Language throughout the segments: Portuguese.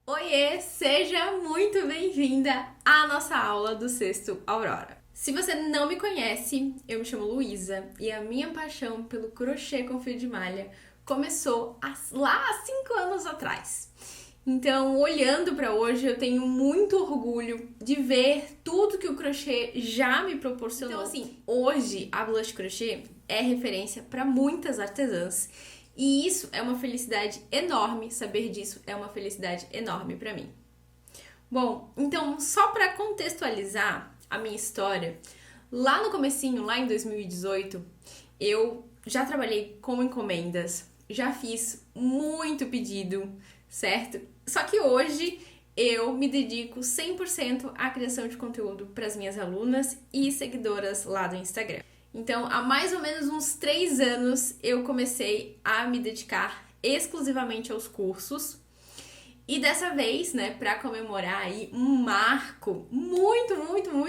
Oiê, seja muito bem-vinda à nossa aula do Sexto Aurora. Se você não me conhece, eu me chamo Luísa e a minha paixão pelo crochê com fio de malha começou lá há 5 anos atrás. Então, olhando para hoje, eu tenho muito orgulho de ver tudo que o crochê já me proporcionou. Então, assim, hoje a Blush Crochê é referência para muitas artesãs. E isso é uma felicidade enorme, saber disso é uma felicidade enorme para mim. Bom, então só para contextualizar a minha história, lá no comecinho, lá em 2018, eu já trabalhei com encomendas, já fiz muito pedido, certo? Só que hoje eu me dedico 100% à criação de conteúdo para as minhas alunas e seguidoras lá do Instagram. Então, há mais ou menos uns 3 anos, eu comecei a me dedicar exclusivamente aos cursos. E dessa vez, né, para comemorar aí um marco muito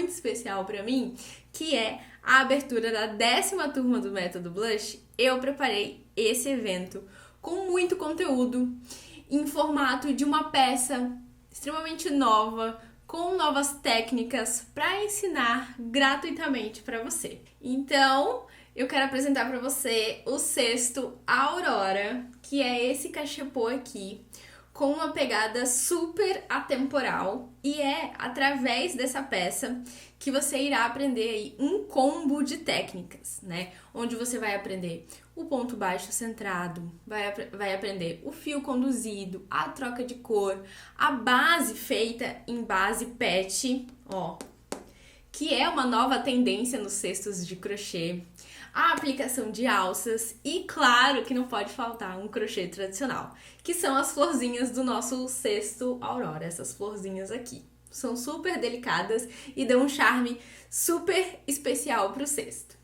especial para mim, que é a abertura da 10ª turma do Método Blush, eu preparei esse evento com muito conteúdo, em formato de uma peça extremamente nova, com novas técnicas para ensinar gratuitamente para você. Então, eu quero apresentar para você o Sexto Aurora, que é esse cachepô aqui, com uma pegada super atemporal, e é através dessa peça que você irá aprender aí um combo de técnicas, né? Onde você vai aprender o ponto baixo centrado, vai aprender o fio conduzido, a troca de cor, a base feita em base pet, ó, que é uma nova tendência nos cestos de crochê, a aplicação de alças e, claro, que não pode faltar um crochê tradicional, que são as florzinhas do nosso cesto Aurora, essas florzinhas aqui. São super delicadas e dão um charme super especial para o cesto.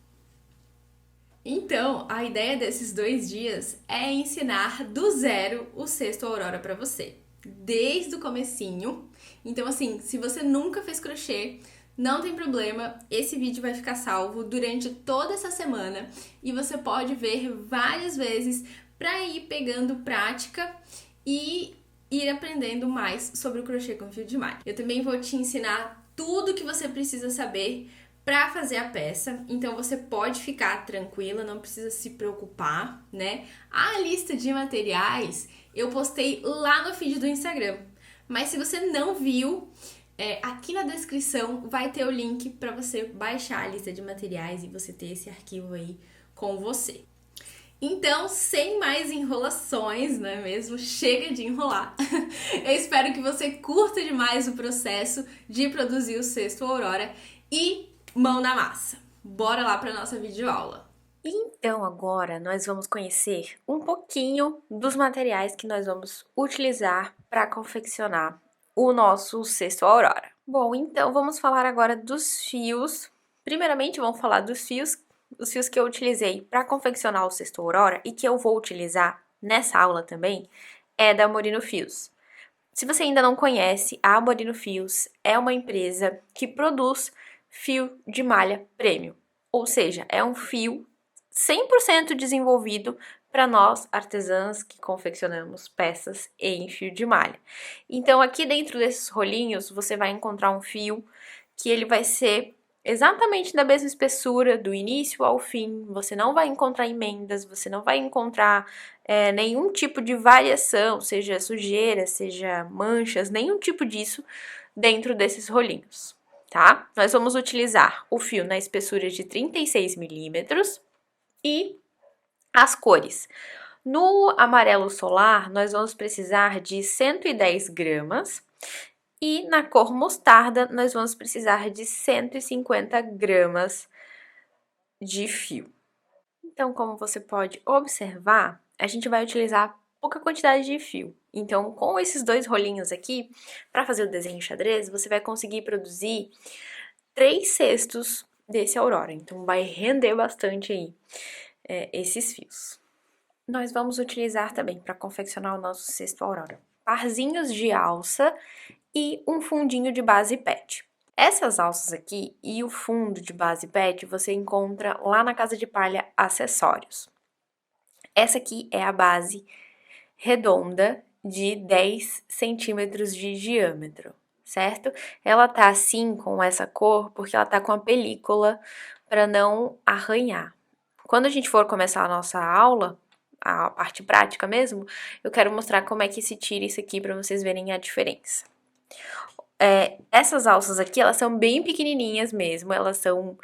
Então, a ideia desses 2 dias é ensinar do zero o cesto Aurora para você, desde o comecinho. Então, assim, se você nunca fez crochê, não tem problema, esse vídeo vai ficar salvo durante toda essa semana e você pode ver várias vezes para ir pegando prática e ir aprendendo mais sobre o crochê com fio de malha. Eu também vou te ensinar tudo que você precisa saber para fazer a peça, então você pode ficar tranquila, não precisa se preocupar, né? A lista de materiais eu postei lá no feed do Instagram, mas se você não viu, aqui na descrição vai ter o link para você baixar a lista de materiais e você ter esse arquivo aí com você. Então, sem mais enrolações, não é mesmo? Chega de enrolar. Eu espero que você curta demais o processo de produzir o cesto Aurora e mão na massa. Bora lá para nossa videoaula. Então, agora nós vamos conhecer um pouquinho dos materiais que nós vamos utilizar para confeccionar o nosso cesto Aurora. Bom, então vamos falar agora dos fios. Primeiramente, vamos falar dos fios, os fios que eu utilizei para confeccionar o cesto Aurora e que eu vou utilizar nessa aula também é da Morino Fios. Se você ainda não conhece, a Morino Fios é uma empresa que produz fio de malha premium, ou seja, é um fio 100% desenvolvido para nós artesãs que confeccionamos peças em fio de malha. Então, aqui dentro desses rolinhos, você vai encontrar um fio que ele vai ser exatamente da mesma espessura, do início ao fim. Você não vai encontrar emendas, você não vai encontrar nenhum tipo de variação, seja sujeira, seja manchas, nenhum tipo disso dentro desses rolinhos, tá? Nós vamos utilizar o fio na espessura de 36 milímetros e as cores. No amarelo solar, nós vamos precisar de 110 gramas e na cor mostarda, nós vamos precisar de 150 gramas de fio. Então, como você pode observar, a gente vai utilizar pouca quantidade de fio. Então, com esses 2 rolinhos aqui, para fazer o desenho xadrez, você vai conseguir produzir 3 cestos desse Aurora. Então, vai render bastante aí esses fios. Nós vamos utilizar também para confeccionar o nosso cesto Aurora parzinhos de alça e um fundinho de base pet. Essas alças aqui e o fundo de base pet você encontra lá na Casa de Palha Acessórios. Essa aqui é a base redonda de 10 centímetros de diâmetro, certo? Ela tá assim, com essa cor, porque ela tá com a película para não arranhar. Quando a gente for começar a nossa aula, a parte prática mesmo, eu quero mostrar como é que se tira isso aqui para vocês verem a diferença. Essas alças aqui, elas são bem pequenininhas mesmo, elas são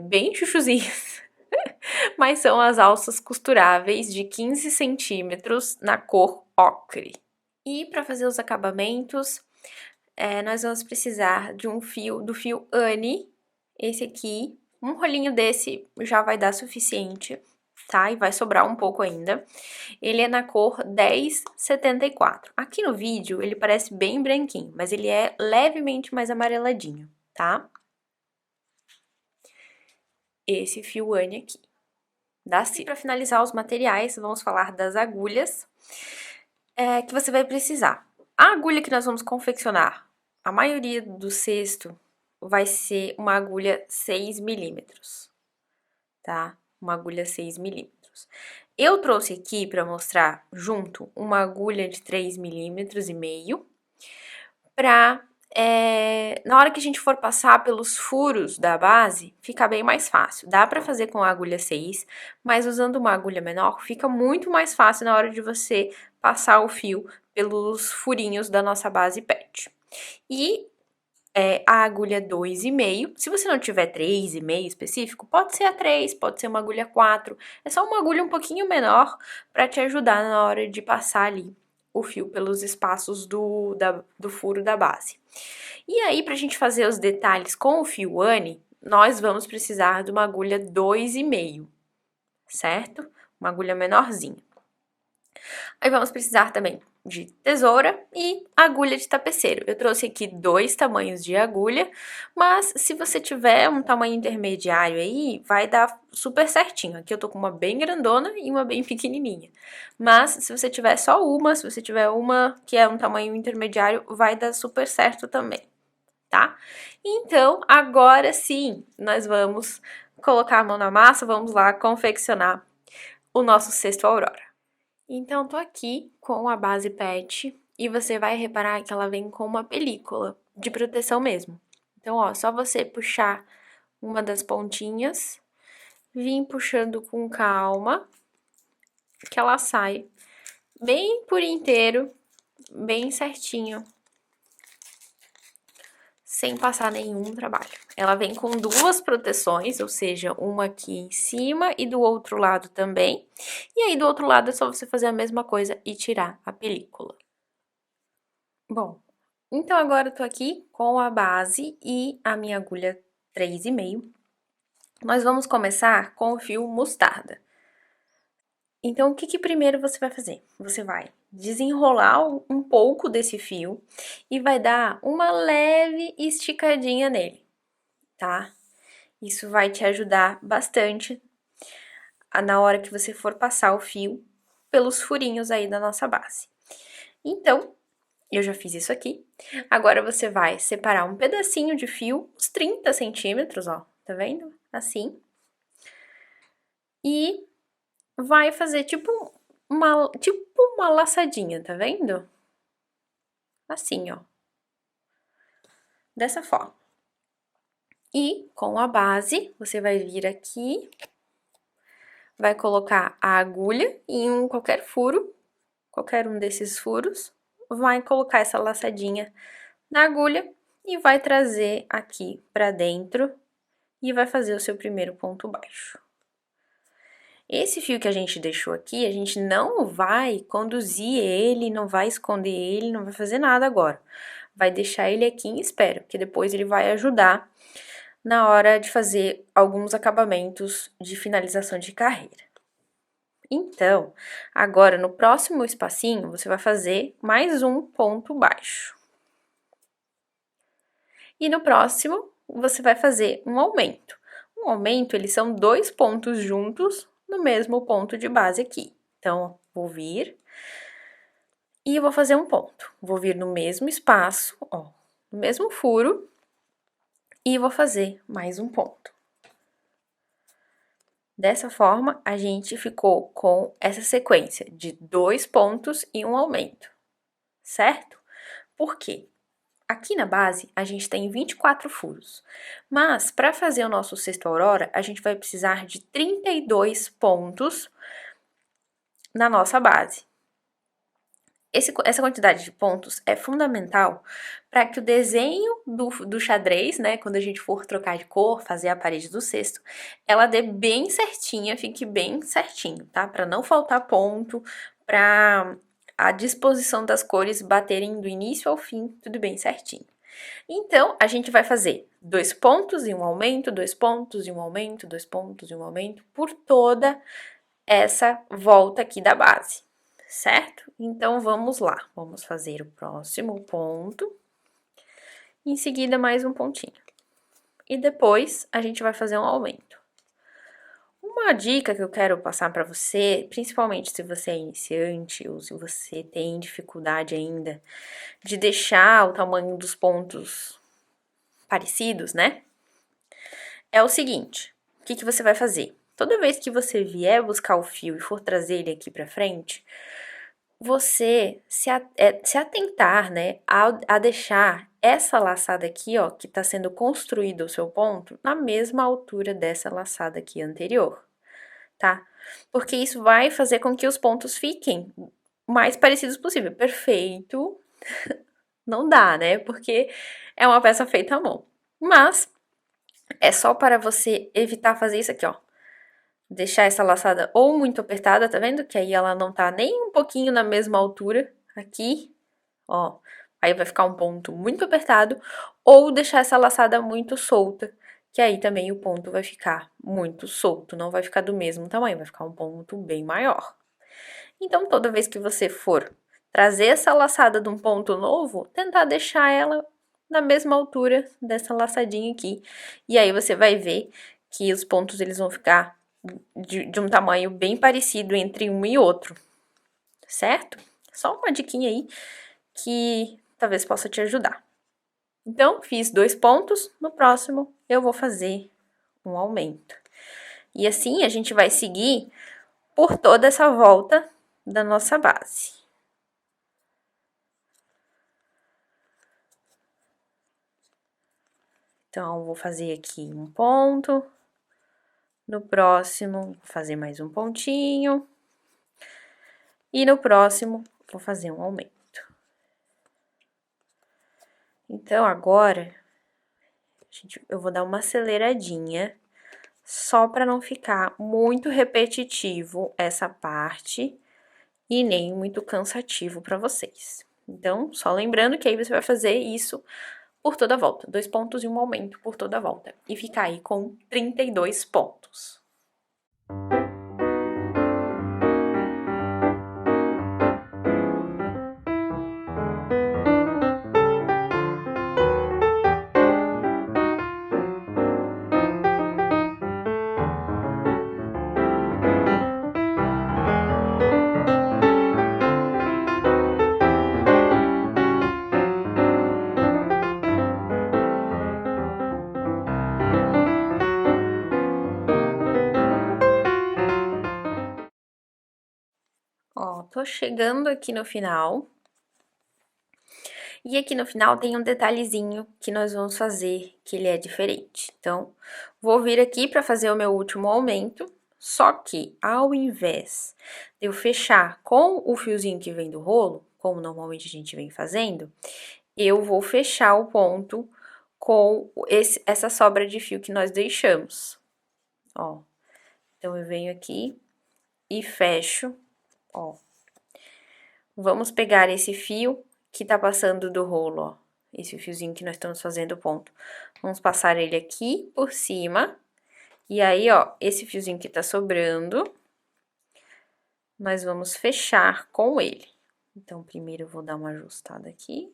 bem chuchuzinhas, mas são as alças costuráveis de 15 centímetros na cor ocre. E para fazer os acabamentos, nós vamos precisar de do fio Anne, esse aqui. Um rolinho desse já vai dar suficiente, tá? E vai sobrar um pouco ainda. Ele é na cor 1074. Aqui no vídeo ele parece bem branquinho, mas ele é levemente mais amareladinho, tá? Esse fio Anne aqui. Dá sim. Para finalizar os materiais, vamos falar das agulhas que você vai precisar. A agulha que nós vamos confeccionar, a maioria do cesto vai ser uma agulha 6 milímetros, tá? Uma agulha 6 milímetros. Eu trouxe aqui para mostrar junto uma agulha de 3 milímetros e meio, para na hora que a gente for passar pelos furos da base, fica bem mais fácil. Dá para fazer com a agulha 6, mas usando uma agulha menor, fica muito mais fácil na hora de você passar o fio pelos furinhos da nossa base PET. E a agulha 2,5, se você não tiver 3,5 específico, pode ser a 3, pode ser uma agulha 4, é só uma agulha um pouquinho menor para te ajudar na hora de passar ali o fio pelos espaços do furo da base. E aí, pra gente fazer os detalhes com o fio Anne, nós vamos precisar de uma agulha 2,5, certo? Uma agulha menorzinha. Aí vamos precisar também de tesoura e agulha de tapeceiro. Eu trouxe aqui 2 tamanhos de agulha, mas se você tiver um tamanho intermediário aí, vai dar super certinho. Aqui eu tô com uma bem grandona e uma bem pequenininha. Mas se você tiver só uma, se você tiver uma que é um tamanho intermediário, vai dar super certo também, tá? Então, agora sim, nós vamos colocar a mão na massa, vamos lá confeccionar o nosso cesto Aurora. Então, tô aqui com a base PET e você vai reparar que ela vem com uma película de proteção mesmo. Então, ó, só você puxar uma das pontinhas, vir puxando com calma, que ela sai bem por inteiro, bem certinho, sem passar nenhum trabalho. Ela vem com 2 proteções, ou seja, uma aqui em cima e do outro lado também. E aí, do outro lado, é só você fazer a mesma coisa e tirar a película. Bom, então agora eu tô aqui com a base e a minha agulha 3,5. Nós vamos começar com o fio mostarda. Então, o que primeiro você vai fazer? Você vai desenrolar um pouco desse fio e vai dar uma leve esticadinha nele, tá? Isso vai te ajudar bastante na hora que você for passar o fio pelos furinhos aí da nossa base. Então, eu já fiz isso aqui. Agora, você vai separar um pedacinho de fio, uns 30 centímetros, ó, tá vendo? Assim. E vai fazer tipo uma laçadinha, tá vendo? Assim, ó. Dessa forma. E com a base, você vai vir aqui, vai colocar a agulha em qualquer furo, qualquer um desses furos, vai colocar essa laçadinha na agulha e vai trazer aqui pra dentro e vai fazer o seu primeiro ponto baixo. Esse fio que a gente deixou aqui, a gente não vai conduzir ele, não vai esconder ele, não vai fazer nada agora. Vai deixar ele aqui em espera, porque depois ele vai ajudar na hora de fazer alguns acabamentos de finalização de carreira. Então, agora no próximo espacinho, você vai fazer mais um ponto baixo. E no próximo, você vai fazer um aumento. Um aumento, eles são 2 pontos juntos no mesmo ponto de base aqui. Então, vou vir e vou fazer um ponto. Vou vir no mesmo espaço, ó, no mesmo furo, e vou fazer mais um ponto. Dessa forma, a gente ficou com essa sequência de 2 pontos e um aumento, certo? Por quê? Aqui na base, a gente tem 24 furos, mas para fazer o nosso cesto aurora, a gente vai precisar de 32 pontos na nossa base. Essa quantidade de pontos é fundamental para que o desenho do xadrez, né, quando a gente for trocar de cor, fazer a parede do cesto, ela dê bem certinha, fique bem certinho, tá? Para não faltar ponto, para a disposição das cores baterem do início ao fim, tudo bem certinho. Então, a gente vai fazer 2 pontos e um aumento, 2 pontos e um aumento, 2 pontos e um aumento por toda essa volta aqui da base, certo? Então, vamos lá. Vamos fazer o próximo ponto. Em seguida, mais um pontinho. E depois, a gente vai fazer um aumento. Uma dica que eu quero passar para você, principalmente se você é iniciante ou se você tem dificuldade ainda de deixar o tamanho dos pontos parecidos, né? É o seguinte, o que você vai fazer? Toda vez que você vier buscar o fio e for trazer ele aqui para frente, você se atentar, né, a deixar essa laçada aqui, ó, que tá sendo construído o seu ponto, na mesma altura dessa laçada aqui anterior, tá? Porque isso vai fazer com que os pontos fiquem mais parecidos possível. Perfeito, não dá, né? Porque é uma peça feita à mão. Mas é só para você evitar fazer isso aqui, ó. Deixar essa laçada ou muito apertada, tá vendo? Que aí ela não tá nem um pouquinho na mesma altura aqui, ó. Aí vai ficar um ponto muito apertado, ou deixar essa laçada muito solta, que aí também o ponto vai ficar muito solto, não vai ficar do mesmo tamanho, vai ficar um ponto bem maior. Então, toda vez que você for trazer essa laçada de um ponto novo, tentar deixar ela na mesma altura dessa laçadinha aqui. E aí você vai ver que os pontos eles vão ficar de um tamanho bem parecido entre um e outro, certo? Só uma diquinha aí que talvez possa te ajudar. Então, fiz 2 pontos, no próximo eu vou fazer um aumento. E assim a gente vai seguir por toda essa volta da nossa base. Então, vou fazer aqui um ponto. No próximo, vou fazer mais um pontinho. E no próximo, vou fazer um aumento. Então, agora, eu vou dar uma aceleradinha, só para não ficar muito repetitivo essa parte e nem muito cansativo para vocês. Então, só lembrando que aí você vai fazer isso por toda a volta, 2 pontos e um aumento por toda a volta, e ficar aí com 32 pontos. Ó, tô chegando aqui no final. E aqui no final tem um detalhezinho que nós vamos fazer, que ele é diferente. Então, vou vir aqui para fazer o meu último aumento, só que ao invés de eu fechar com o fiozinho que vem do rolo, como normalmente a gente vem fazendo, eu vou fechar o ponto com essa sobra de fio que nós deixamos. Ó, então eu venho aqui e fecho, ó. Vamos pegar esse fio que tá passando do rolo, ó. Esse fiozinho que nós estamos fazendo o ponto. Vamos passar ele aqui por cima. E aí, ó, esse fiozinho que tá sobrando, nós vamos fechar com ele. Então, primeiro eu vou dar uma ajustada aqui.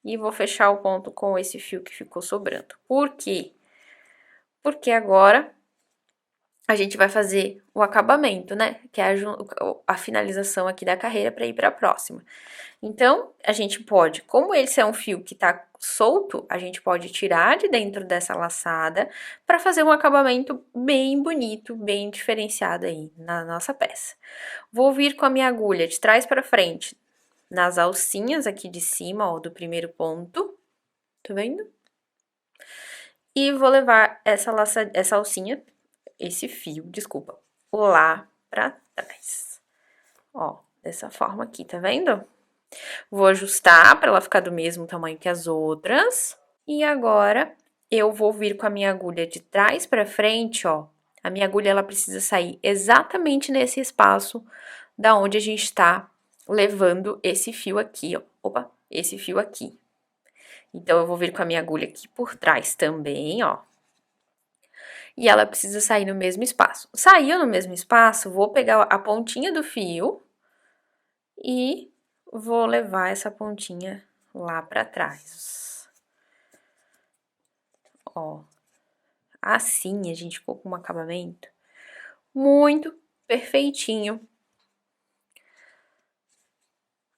E vou fechar o ponto com esse fio que ficou sobrando. Por quê? Porque agora a gente vai fazer o acabamento, né? Que é a finalização aqui da carreira para ir para a próxima. Então, a gente pode, como esse é um fio que tá solto, a gente pode tirar de dentro dessa laçada para fazer um acabamento bem bonito, bem diferenciado aí na nossa peça. Vou vir com a minha agulha de trás para frente nas alcinhas aqui de cima, ó, do primeiro ponto, tá vendo? E vou levar essa alcinha, esse fio, desculpa, lá pra trás. Ó, dessa forma aqui, tá vendo? Vou ajustar para ela ficar do mesmo tamanho que as outras. E agora, eu vou vir com a minha agulha de trás pra frente, ó. A minha agulha, ela precisa sair exatamente nesse espaço da onde a gente tá levando esse fio aqui, ó. Opa, esse fio aqui. Então, eu vou vir com a minha agulha aqui por trás também, ó. E ela precisa sair no mesmo espaço. Saiu no mesmo espaço, vou pegar a pontinha do fio e vou levar essa pontinha lá pra trás. Ó, assim a gente ficou com um acabamento muito perfeitinho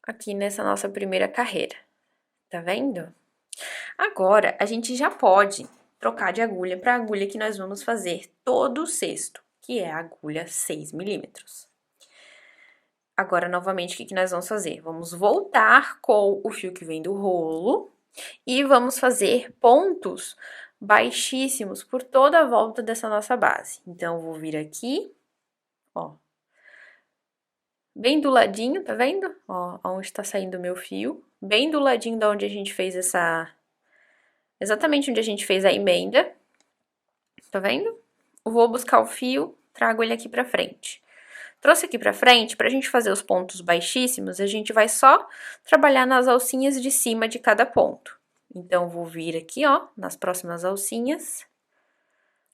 aqui nessa nossa primeira carreira, tá vendo? Agora, a gente já pode trocar de agulha para a agulha que nós vamos fazer todo o cesto, que é a agulha 6 milímetros. Agora, novamente, o que nós vamos fazer? Vamos voltar com o fio que vem do rolo e vamos fazer pontos baixíssimos por toda a volta dessa nossa base. Então, eu vou vir aqui, ó, bem do ladinho, tá vendo? Ó, onde tá saindo o meu fio, bem do ladinho da onde a gente fez exatamente onde a gente fez a emenda, tá vendo? Vou buscar o fio, trago ele aqui pra frente. Trouxe aqui pra frente, pra gente fazer os pontos baixíssimos, a gente vai só trabalhar nas alcinhas de cima de cada ponto. Então, vou vir aqui, ó, nas próximas alcinhas,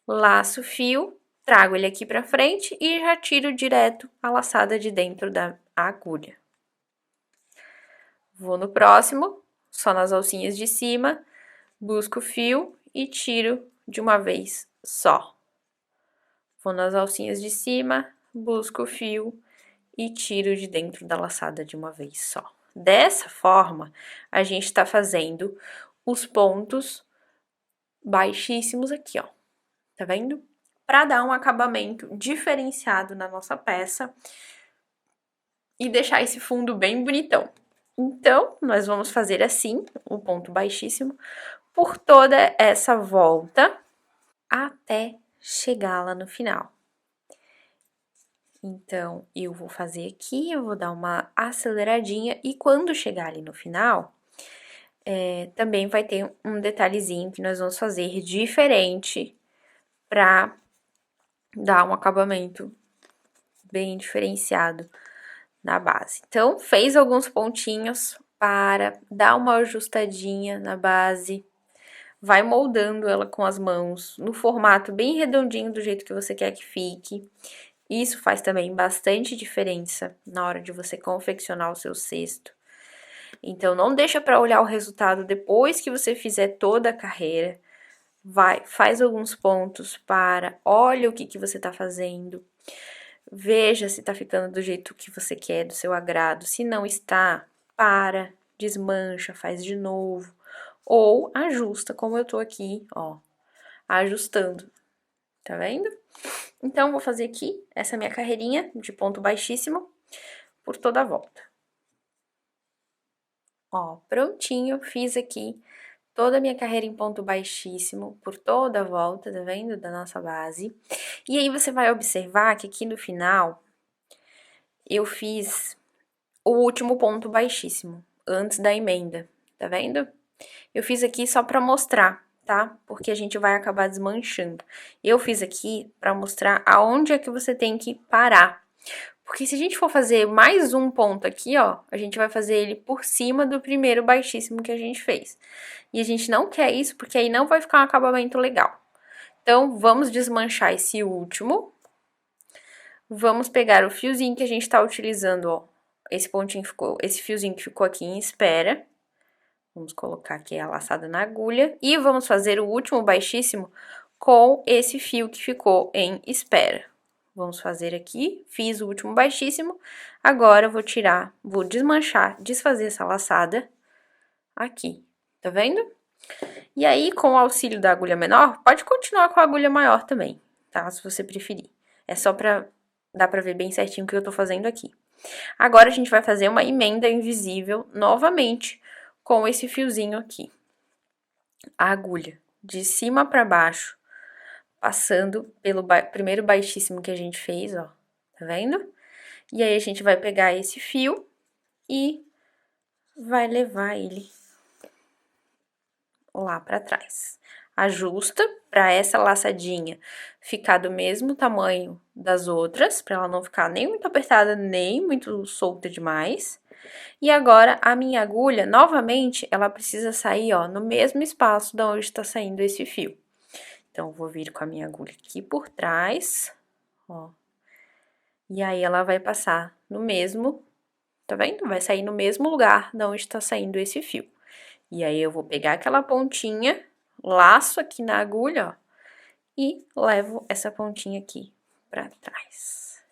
laço o fio, trago ele aqui pra frente e já tiro direto a laçada de dentro da agulha. Vou no próximo, só nas alcinhas de cima, busco o fio e tiro de uma vez só. Vou nas alcinhas de cima, busco o fio e tiro de dentro da laçada de uma vez só. Dessa forma, a gente tá fazendo os pontos baixíssimos aqui, ó. Tá vendo? Pra dar um acabamento diferenciado na nossa peça e deixar esse fundo bem bonitão. Então, nós vamos fazer assim, o ponto baixíssimo, por toda essa volta até chegar lá no final. Então, eu vou fazer aqui, eu vou dar uma aceleradinha e quando chegar ali no final, também vai ter um detalhezinho que nós vamos fazer diferente pra dar um acabamento bem diferenciado na base. Então, fez alguns pontinhos para dar uma ajustadinha na base, vai moldando ela com as mãos no formato bem redondinho do jeito que você quer que fique. Isso faz também bastante diferença na hora de você confeccionar o seu cesto. Então, não deixa para olhar o resultado depois que você fizer toda a carreira. Faz alguns pontos olha o que você tá fazendo. Veja se tá ficando do jeito que você quer, do seu agrado. Se não está, desmancha, faz de novo. Ou ajusta, como eu tô aqui, ó, ajustando. Tá vendo? Então, vou fazer aqui essa minha carreirinha de ponto baixíssimo por toda a volta. Ó, prontinho, fiz aqui toda a minha carreira em ponto baixíssimo por toda a volta, tá vendo? Da nossa base. E aí, você vai observar que aqui no final, eu fiz o último ponto baixíssimo, antes da emenda, tá vendo? Eu fiz aqui só pra mostrar, tá? Porque a gente vai acabar desmanchando. Eu fiz aqui pra mostrar aonde é que você tem que parar. Porque se a gente for fazer mais um ponto aqui, ó, a gente vai fazer ele por cima do primeiro baixíssimo que a gente fez. E a gente não quer isso, porque aí não vai ficar um acabamento legal. Então, vamos desmanchar esse último. Vamos pegar o fiozinho que a gente tá utilizando, ó. Esse fiozinho que ficou aqui em espera. Vamos colocar aqui a laçada na agulha. E vamos fazer o último baixíssimo com esse fio que ficou em espera. Vamos fazer aqui, fiz o último baixíssimo, agora eu vou tirar, vou desmanchar, desfazer essa laçada aqui, tá vendo? E aí, com o auxílio da agulha menor, pode continuar com a agulha maior também, tá? Se você preferir. É só pra dar pra ver bem certinho o que eu tô fazendo aqui. Agora, a gente vai fazer uma emenda invisível novamente com esse fiozinho aqui. A agulha de cima pra baixo, passando pelo primeiro baixíssimo que a gente fez, ó. Tá vendo? E aí, a gente vai pegar esse fio e vai levar ele lá pra trás. Ajusta para essa laçadinha ficar do mesmo tamanho das outras, para ela não ficar nem muito apertada, nem muito solta demais. E agora, a minha agulha, novamente, ela precisa sair, ó, no mesmo espaço da onde está saindo esse fio. Então, vou vir com a minha agulha aqui por trás, ó. E aí, ela vai passar no mesmo, tá vendo? Vai sair no mesmo lugar da onde está saindo esse fio. E aí, eu vou pegar aquela pontinha, laço aqui na agulha, ó, e levo essa pontinha aqui pra trás.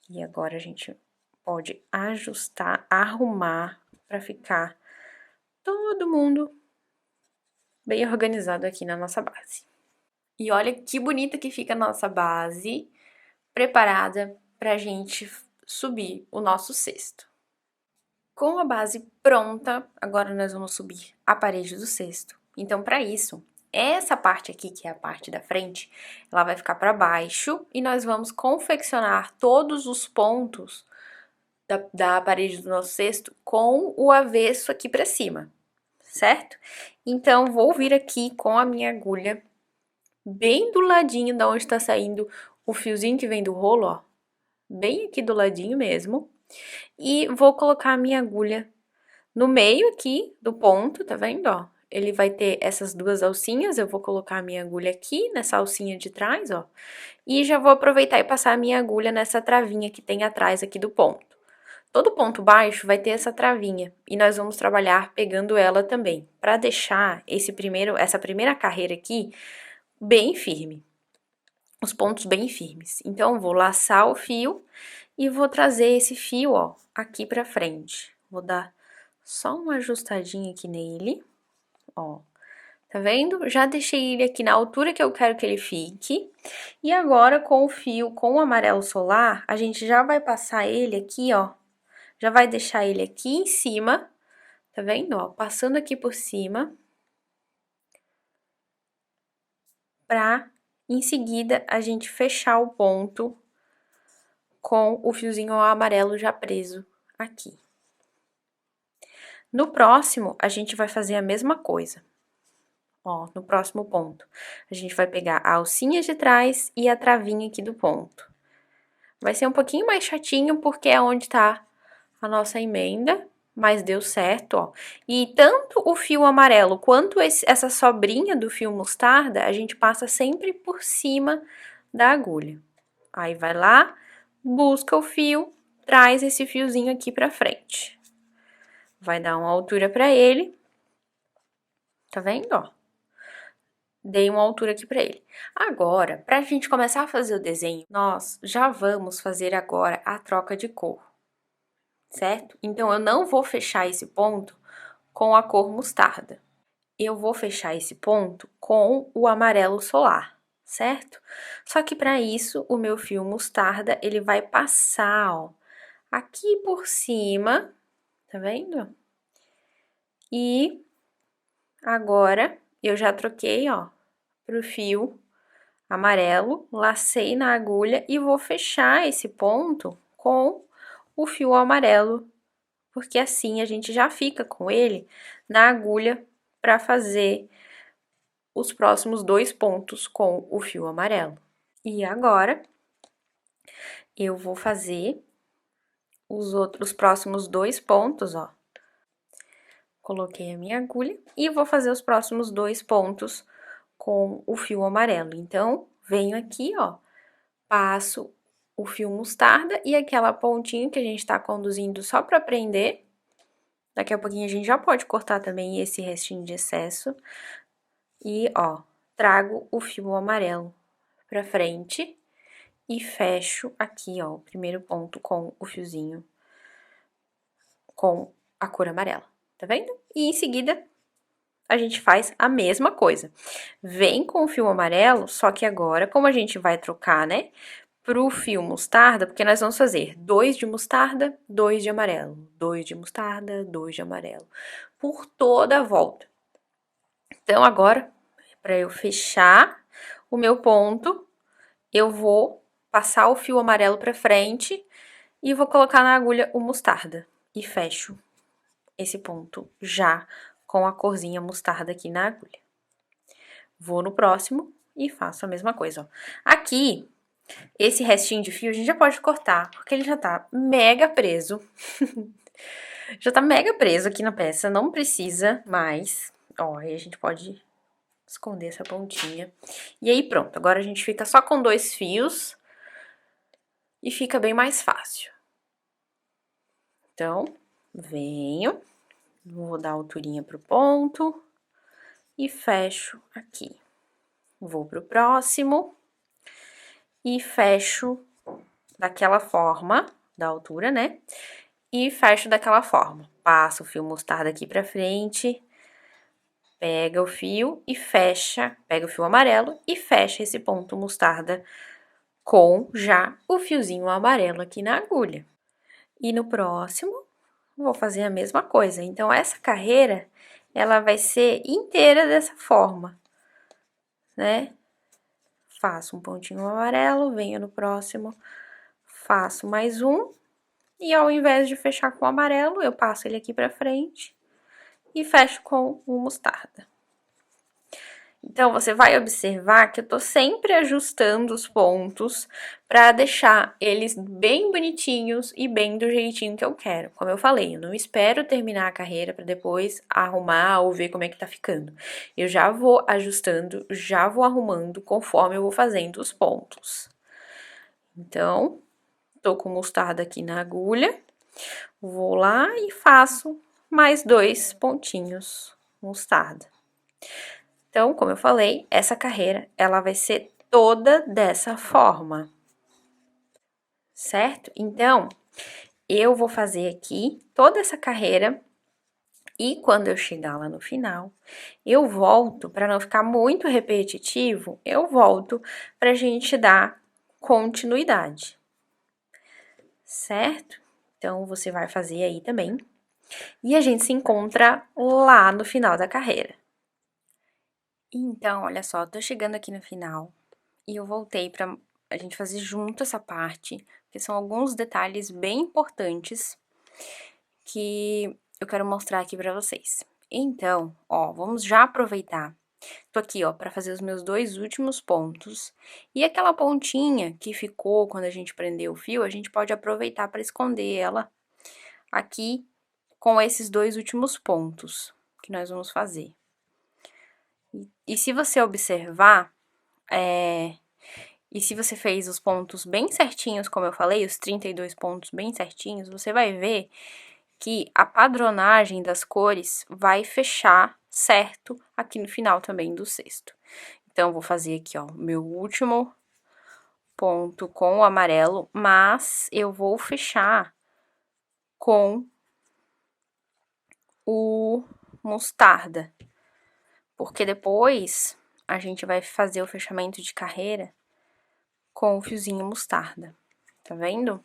E agora, a gente pode ajustar, arrumar pra ficar todo mundo bem organizado aqui na nossa base. E olha que bonita que fica a nossa base, preparada pra gente subir o nosso cesto. Com a base pronta, agora nós vamos subir a parede do cesto. Então, para isso, essa parte aqui, que é a parte da frente, ela vai ficar para baixo e nós vamos confeccionar todos os pontos da parede do nosso cesto com o avesso aqui para cima, certo? Então, vou vir aqui com a minha agulha bem do ladinho da onde tá saindo o fiozinho que vem do rolo, ó, bem aqui do ladinho mesmo. E vou colocar a minha agulha no meio aqui do ponto, tá vendo, ó? Ele vai ter essas duas alcinhas, eu vou colocar a minha agulha aqui, nessa alcinha de trás, ó. E já vou aproveitar e passar a minha agulha nessa travinha que tem atrás aqui do ponto. Todo ponto baixo vai ter essa travinha, e nós vamos trabalhar pegando ela também, pra deixar essa primeira carreira aqui bem firme. Os pontos bem firmes. Então, vou laçar o fio e vou trazer esse fio, ó, aqui pra frente. Vou dar só uma ajustadinha aqui nele, ó. Tá vendo? Já deixei ele aqui na altura que eu quero que ele fique. E agora, com o fio, com o amarelo solar, a gente já vai passar ele aqui, ó. Já vai deixar ele aqui em cima, tá vendo, ó? Passando aqui por cima. Pra, em seguida, a gente fechar o ponto com o fiozinho amarelo já preso aqui. No próximo, a gente vai fazer a mesma coisa. Ó, no próximo ponto, a gente vai pegar a alcinha de trás e a travinha aqui do ponto. Vai ser um pouquinho mais chatinho, porque é onde tá a nossa emenda, mas deu certo, ó. E tanto o fio amarelo quanto essa sobrinha do fio mostarda, a gente passa sempre por cima da agulha. Aí, vai lá, busca o fio, traz esse fiozinho aqui pra frente. Vai dar uma altura pra ele. Tá vendo, ó? Dei uma altura aqui pra ele. Agora, pra gente começar a fazer o desenho, nós já vamos fazer agora a troca de cor, certo? Então, eu não vou fechar esse ponto com a cor mostarda. Eu vou fechar esse ponto com o amarelo solar, certo? Só que para isso, o meu fio mostarda, ele vai passar, ó, aqui por cima, tá vendo? E agora, eu já troquei, ó, pro fio amarelo, lacei na agulha e vou fechar esse ponto com o fio amarelo, porque assim a gente já fica com ele na agulha para fazer os próximos 2 pontos com o fio amarelo. E agora, eu vou fazer os próximos 2 pontos, ó. Coloquei a minha agulha e vou fazer os próximos 2 pontos com o fio amarelo. Então, venho aqui, ó, passo o fio mostarda e aquela pontinha que a gente tá conduzindo só pra prender. Daqui a pouquinho a gente já pode cortar também esse restinho de excesso. E, ó, trago o fio amarelo pra frente e fecho aqui, ó, o primeiro ponto com o fiozinho com a cor amarela, tá vendo? E em seguida, a gente faz a mesma coisa. Vem com o fio amarelo, só que agora, como a gente vai trocar, né, pro fio mostarda, porque nós vamos fazer 2 de mostarda, 2 de amarelo, 2 de mostarda, 2 de amarelo, por toda a volta. Então, agora, para eu fechar o meu ponto, eu vou passar o fio amarelo para frente e vou colocar na agulha o mostarda e fecho esse ponto já com a corzinha mostarda aqui na agulha. Vou no próximo e faço a mesma coisa, ó. Aqui, esse restinho de fio a gente já pode cortar, porque ele já tá mega preso. Já tá mega preso aqui na peça, não precisa mais. Ó, aí a gente pode esconder essa pontinha. E aí pronto, agora a gente fica só com 2 fios e fica bem mais fácil. Então, venho, vou dar alturinha pro ponto e fecho aqui. Vou pro próximo e fecho daquela forma, da altura, né? E fecho daquela forma. Passo o fio mostarda aqui pra frente, pega o fio e fecha, pega o fio amarelo e fecha esse ponto mostarda com já o fiozinho amarelo aqui na agulha. E no próximo, vou fazer a mesma coisa. Então, essa carreira, ela vai ser inteira dessa forma, né? Faço um pontinho amarelo, venho no próximo, faço mais um. E ao invés de fechar com o amarelo, eu passo ele aqui pra frente e fecho com o mostarda. Então, você vai observar que eu tô sempre ajustando os pontos pra deixar eles bem bonitinhos e bem do jeitinho que eu quero. Como eu falei, eu não espero terminar a carreira pra depois arrumar ou ver como é que tá ficando. Eu já vou ajustando, já vou arrumando conforme eu vou fazendo os pontos. Então, tô com mostarda aqui na agulha, vou lá e faço mais 2 pontinhos mostarda. Então, como eu falei, essa carreira, ela vai ser toda dessa forma, certo? Então, eu vou fazer aqui toda essa carreira e quando eu chegar lá no final, eu volto, para não ficar muito repetitivo, eu volto pra gente dar continuidade, certo? Então, você vai fazer aí também. E a gente se encontra lá no final da carreira. Então, olha só, tô chegando aqui no final e eu voltei pra a gente fazer junto essa parte, porque são alguns detalhes bem importantes que eu quero mostrar aqui pra vocês. Então, ó, vamos já aproveitar. Tô aqui, ó, pra fazer os meus 2 últimos pontos. E aquela pontinha que ficou quando a gente prendeu o fio, a gente pode aproveitar pra esconder ela aqui com esses 2 últimos pontos que nós vamos fazer. E se você observar, e se você fez os pontos bem certinhos, como eu falei, os 32 pontos bem certinhos, você vai ver que a padronagem das cores vai fechar certo aqui no final também do cesto. Então, vou fazer aqui, ó, meu último ponto com o amarelo, mas eu vou fechar com o mostarda, porque depois a gente vai fazer o fechamento de carreira com o fiozinho mostarda, tá vendo?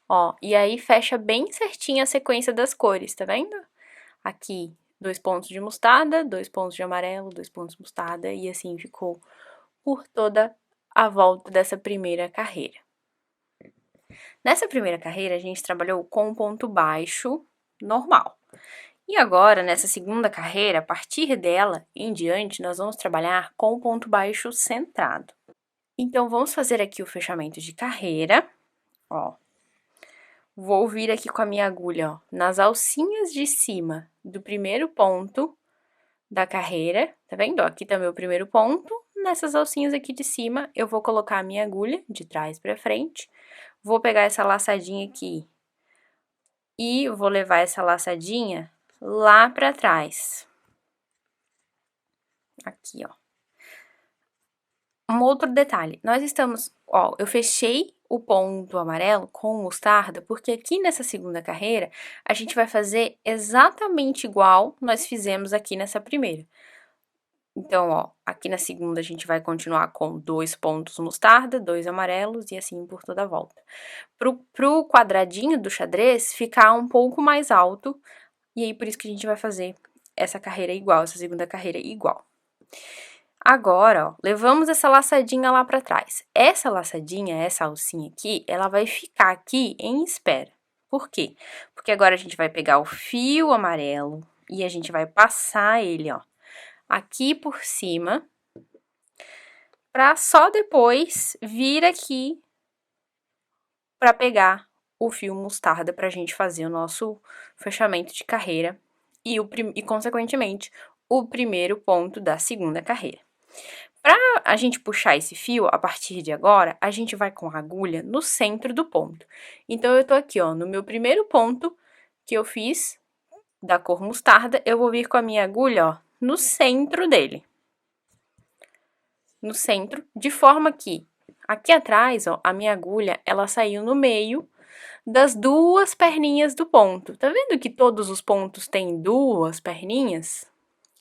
Ó, e aí fecha bem certinho a sequência das cores, tá vendo? Aqui, 2 pontos de mostarda, 2 pontos de amarelo, 2 pontos de mostarda, e assim ficou por toda a volta dessa primeira carreira. Nessa primeira carreira, a gente trabalhou com um ponto baixo normal. E agora, nessa segunda carreira, a partir dela em diante, nós vamos trabalhar com o ponto baixo centrado. Então, vamos fazer aqui o fechamento de carreira, ó. Vou vir aqui com a minha agulha, ó, nas alcinhas de cima do primeiro ponto da carreira, tá vendo? Ó, aqui tá meu primeiro ponto, nessas alcinhas aqui de cima, eu vou colocar a minha agulha de trás pra frente, vou pegar essa laçadinha aqui e vou levar essa laçadinha lá pra trás. Aqui, ó. um outro detalhe, nós estamos, ó, eu fechei o ponto amarelo com mostarda, porque aqui nessa segunda carreira, a gente vai fazer exatamente igual nós fizemos aqui nessa primeira. Então, ó, aqui na segunda a gente vai continuar com 2 pontos mostarda, 2 amarelos e assim por toda a volta. Pro quadradinho do xadrez ficar um pouco mais alto, e aí por isso que a gente vai fazer essa carreira igual, essa segunda carreira igual. Agora, ó, levamos essa laçadinha lá pra trás. Essa laçadinha, essa alcinha aqui, ela vai ficar aqui em espera. Por quê? Porque agora a gente vai pegar o fio amarelo e a gente vai passar ele, ó, aqui por cima, pra só depois vir aqui pra pegar o fio mostarda pra gente fazer o nosso fechamento de carreira e consequentemente, o primeiro ponto da segunda carreira. Para a gente puxar esse fio, a partir de agora, a gente vai com a agulha no centro do ponto. Então, eu tô aqui, ó, no meu primeiro ponto que eu fiz da cor mostarda, eu vou vir com a minha agulha, ó, no centro dele. No centro, de forma que aqui atrás, ó, a minha agulha, ela saiu no meio das duas perninhas do ponto. Tá vendo que todos os pontos têm duas perninhas?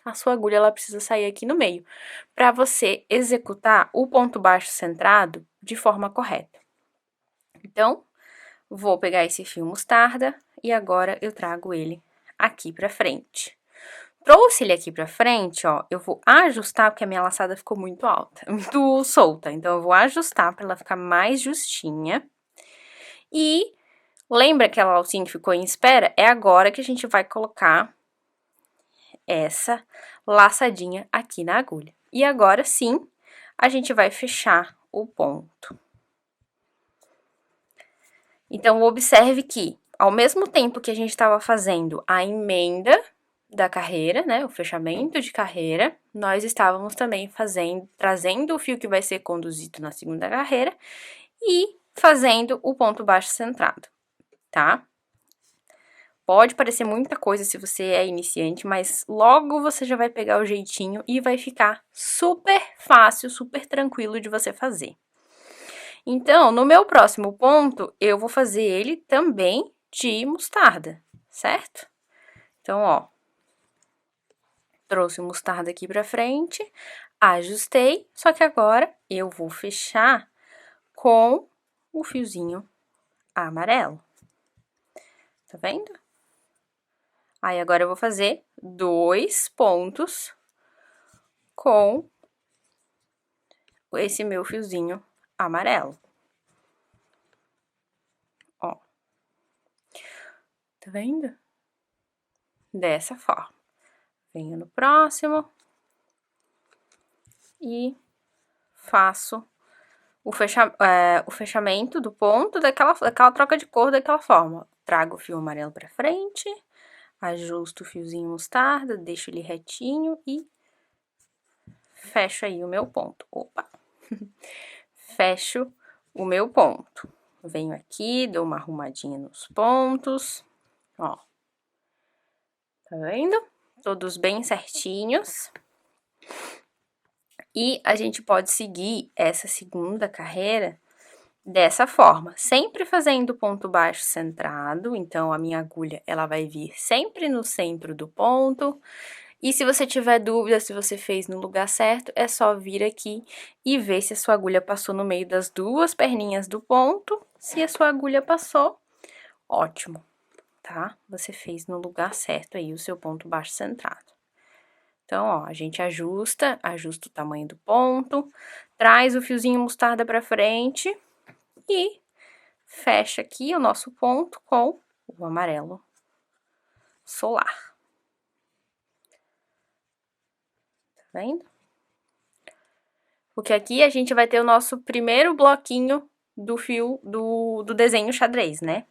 A sua agulha ela precisa sair aqui no meio, para você executar o ponto baixo centrado de forma correta. Então, vou pegar esse fio mostarda e agora eu trago ele aqui para frente. Trouxe ele aqui para frente, ó, eu vou ajustar, porque a minha laçada ficou muito alta, muito solta. Então, eu vou ajustar para ela ficar mais justinha. E lembra aquela alcinha que ficou em espera? É agora que a gente vai colocar essa laçadinha aqui na agulha. E agora sim, a gente vai fechar o ponto. Então, observe que, ao mesmo tempo que a gente estava fazendo a emenda da carreira, né, o fechamento de carreira, nós estávamos também trazendo o fio que vai ser conduzido na segunda carreira e fazendo o ponto baixo centrado, tá? Pode parecer muita coisa se você é iniciante, mas logo você já vai pegar o jeitinho e vai ficar super fácil, super tranquilo de você fazer. Então, no meu próximo ponto, eu vou fazer ele também de mostarda, certo? Então, ó, trouxe o mostarda aqui pra frente, ajustei, só que agora eu vou fechar com o fiozinho amarelo. Tá vendo? Aí, agora eu vou fazer 2 pontos com esse meu fiozinho amarelo. Ó. Tá vendo? Dessa forma. Venho no próximo. E faço o fechamento do ponto daquela troca de cor daquela forma. Trago o fio amarelo pra frente. Ajusto o fiozinho mostarda, deixo ele retinho e fecho aí o meu ponto. Opa! Fecho o meu ponto. Venho aqui, dou uma arrumadinha nos pontos, ó. Tá vendo? Todos bem certinhos. E a gente pode seguir essa segunda carreira dessa forma, sempre fazendo ponto baixo centrado, então a minha agulha ela vai vir sempre no centro do ponto. E se você tiver dúvida se você fez no lugar certo, é só vir aqui e ver se a sua agulha passou no meio das duas perninhas do ponto. Se a sua agulha passou, ótimo, tá? Você fez no lugar certo aí o seu ponto baixo centrado. Então, ó, a gente ajusta o tamanho do ponto, traz o fiozinho mostarda pra frente e fecha aqui o nosso ponto com o amarelo solar. Tá vendo? Porque aqui a gente vai ter o nosso primeiro bloquinho do fio do desenho xadrez, né?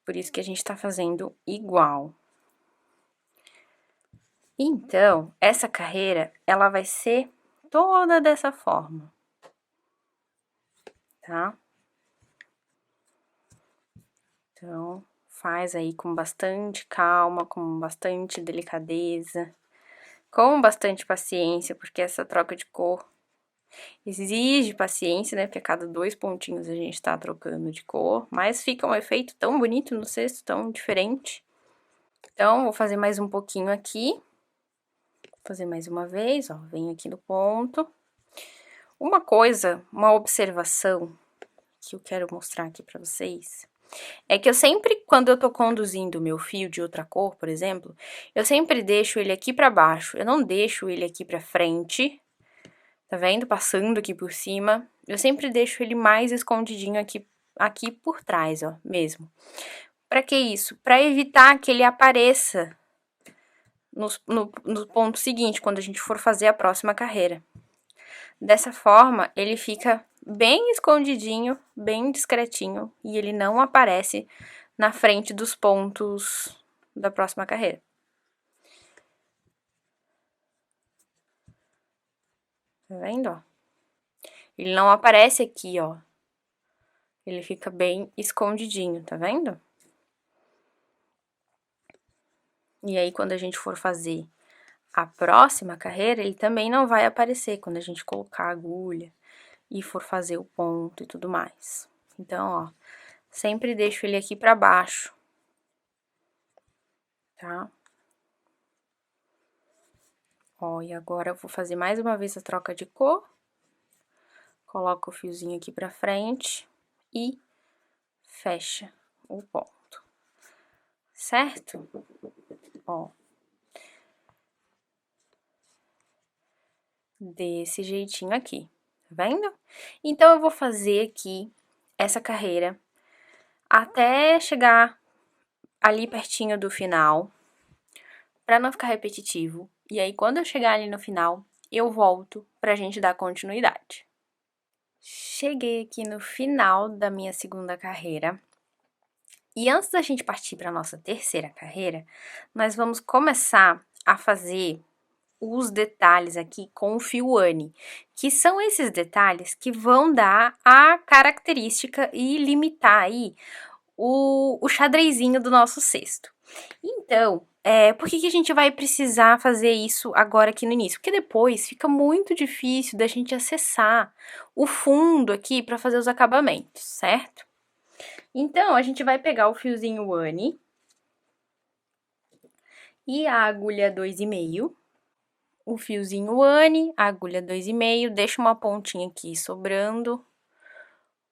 Por isso que a gente tá fazendo igual. Então, essa carreira, ela vai ser toda dessa forma, tá? Então, faz aí com bastante calma, com bastante delicadeza, com bastante paciência, porque essa troca de cor Exige paciência, né? Porque a cada 2 pontinhos a gente tá trocando de cor, mas fica um efeito tão bonito no cesto, tão diferente. Então, vou fazer mais um pouquinho aqui. Vou fazer mais uma vez, ó, venho aqui no ponto. Uma coisa, uma observação que eu quero mostrar aqui pra vocês, é que eu sempre, quando eu tô conduzindo o meu fio de outra cor, por exemplo, eu sempre deixo ele aqui pra baixo, eu não deixo ele aqui pra frente, tá vendo? Passando aqui por cima, eu sempre deixo ele mais escondidinho aqui por trás, ó, mesmo. Pra que isso? Pra evitar que ele apareça no ponto seguinte, quando a gente for fazer a próxima carreira. Dessa forma, ele fica bem escondidinho, bem discretinho, e ele não aparece na frente dos pontos da próxima carreira. Tá vendo, ó? Ele não aparece aqui, ó. Ele fica bem escondidinho, tá vendo? E aí, quando a gente for fazer a próxima carreira, ele também não vai aparecer quando a gente colocar a agulha e for fazer o ponto e tudo mais. Então, ó, sempre deixo ele aqui pra baixo, tá? Ó, e agora eu vou fazer mais uma vez a troca de cor. Coloco o fiozinho aqui pra frente e fecha o ponto, certo? Ó. Desse jeitinho aqui, tá vendo? Então, eu vou fazer aqui essa carreira até chegar ali pertinho do final, pra não ficar repetitivo. E aí, quando eu chegar ali no final, eu volto pra gente dar continuidade. Cheguei aqui no final da minha segunda carreira. E antes da gente partir para nossa terceira carreira, nós vamos começar a fazer os detalhes aqui com o fio Anne, que são esses detalhes que vão dar a característica e limitar aí o xadrezinho do nosso cesto. Então, por que a gente vai precisar fazer isso agora aqui no início? Porque depois fica muito difícil da gente acessar o fundo aqui para fazer os acabamentos, certo? Então, a gente vai pegar o fiozinho Anne e a agulha 2,5. O fiozinho Anne, a agulha 2,5, deixa uma pontinha aqui sobrando,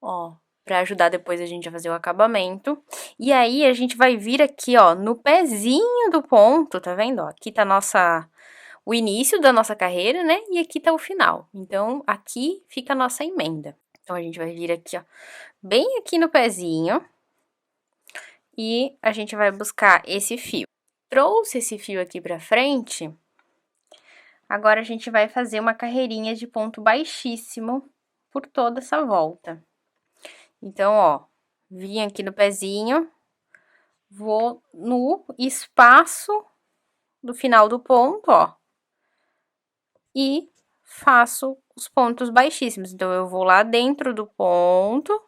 ó, pra ajudar depois a gente a fazer o acabamento. E aí, a gente vai vir aqui, ó, no pezinho do ponto, tá vendo? Ó, aqui tá o início da nossa carreira, né? E aqui tá o final. Então, aqui fica a nossa emenda. Então, a gente vai vir aqui, ó, bem aqui no pezinho. E a gente vai buscar esse fio. Trouxe esse fio aqui pra frente. Agora, a gente vai fazer uma carreirinha de ponto baixíssimo por toda essa volta. Então, ó, vim aqui no pezinho, vou no espaço do final do ponto, ó, e faço os pontos baixíssimos. Então, eu vou lá dentro do ponto,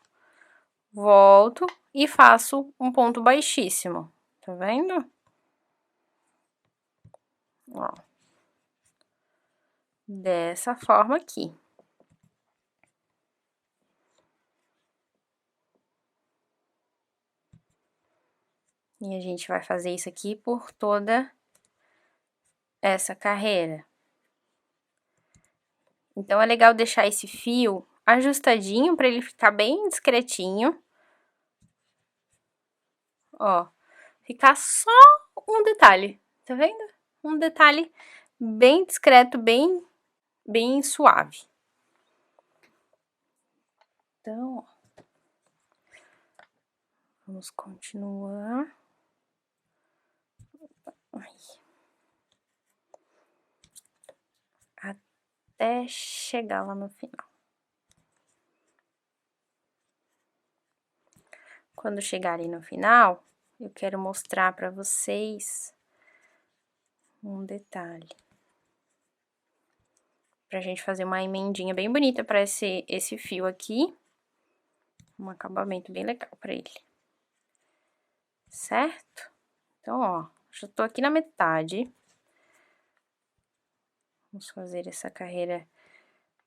volto e faço um ponto baixíssimo, tá vendo? Ó. Dessa forma aqui. E a gente vai fazer isso aqui por toda essa carreira. Então, é legal deixar esse fio ajustadinho para ele ficar bem discretinho. Ó, ficar só um detalhe, tá vendo? Um detalhe bem discreto, bem suave. Então, ó, vamos continuar. Ai. Até chegar lá no final. Quando chegar ali no final, eu quero mostrar pra vocês um detalhe. Pra gente fazer uma emendinha bem bonita pra esse fio aqui. Um acabamento bem legal pra ele. Certo? Então, ó, já tô aqui na metade. Vamos fazer essa carreira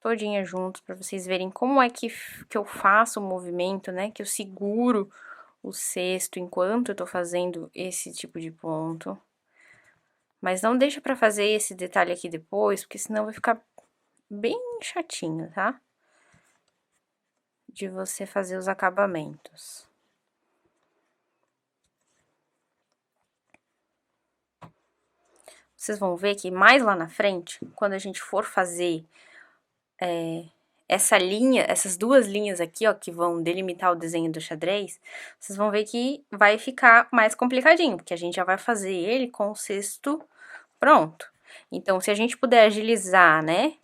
todinha juntos pra vocês verem como é que eu faço o movimento, né? Que eu seguro o cesto enquanto eu tô fazendo esse tipo de ponto. Mas não deixa pra fazer esse detalhe aqui depois, porque senão vai ficar bem chatinho, tá? De você fazer os acabamentos. Vocês vão ver que mais lá na frente, quando a gente for fazer essa linha, essas duas linhas aqui, ó, que vão delimitar o desenho do xadrez, vocês vão ver que vai ficar mais complicadinho, porque a gente já vai fazer ele com o cesto pronto. Então, se a gente puder agilizar, né,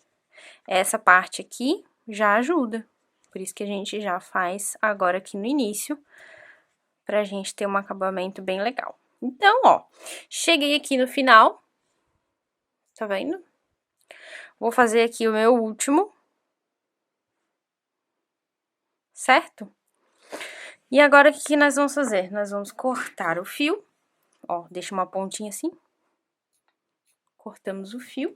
essa parte aqui, já ajuda. Por isso que a gente já faz agora aqui no início, pra gente ter um acabamento bem legal. Então, ó, cheguei aqui no final, tá vendo? Vou fazer aqui o meu último, certo? E agora, o que nós vamos fazer? Nós vamos cortar o fio, ó, deixa uma pontinha assim. Cortamos o fio.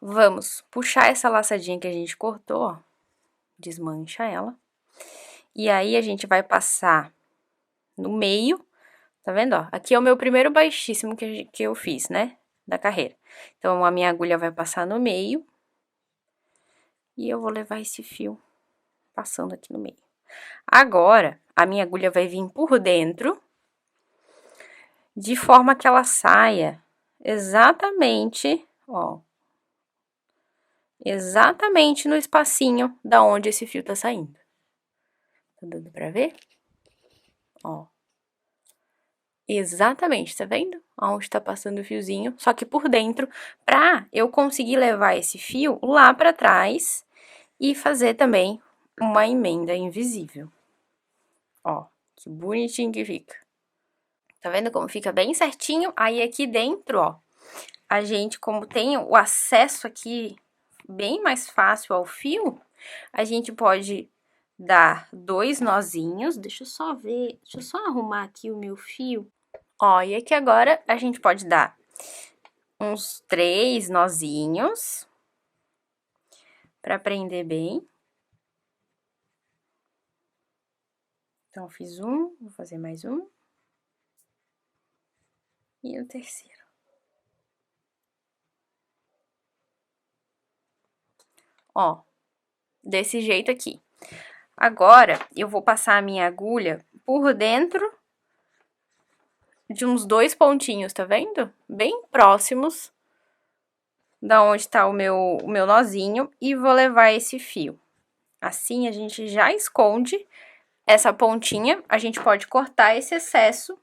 Vamos puxar essa laçadinha que a gente cortou, ó, desmancha ela. E aí, a gente vai passar no meio, tá vendo, ó? Aqui é o meu primeiro baixíssimo que eu fiz, né, da carreira. Então, a minha agulha vai passar no meio. E eu vou levar esse fio passando aqui no meio. Agora, a minha agulha vai vir por dentro, de forma que ela saia exatamente, ó, exatamente no espacinho da onde esse fio tá saindo. Tá dando pra ver? Ó. Exatamente, tá vendo? Onde tá passando o fiozinho, só que por dentro, pra eu conseguir levar esse fio lá pra trás e fazer também uma emenda invisível. Ó, que bonitinho que fica. Tá vendo como fica bem certinho? Aí, aqui dentro, ó, a gente, como tem o acesso aqui bem mais fácil ao fio, a gente pode dar 2 nozinhos. Deixa eu só ver, deixa eu só arrumar aqui o meu fio. Ó, e aqui agora a gente pode dar uns 3 nozinhos pra prender bem. Então, fiz um, vou fazer mais um. E o terceiro. Ó, desse jeito aqui. Agora, eu vou passar a minha agulha por dentro de uns 2 pontinhos, tá vendo? Bem próximos da onde tá o meu nozinho, e vou levar esse fio. Assim, a gente já esconde essa pontinha, a gente pode cortar esse excesso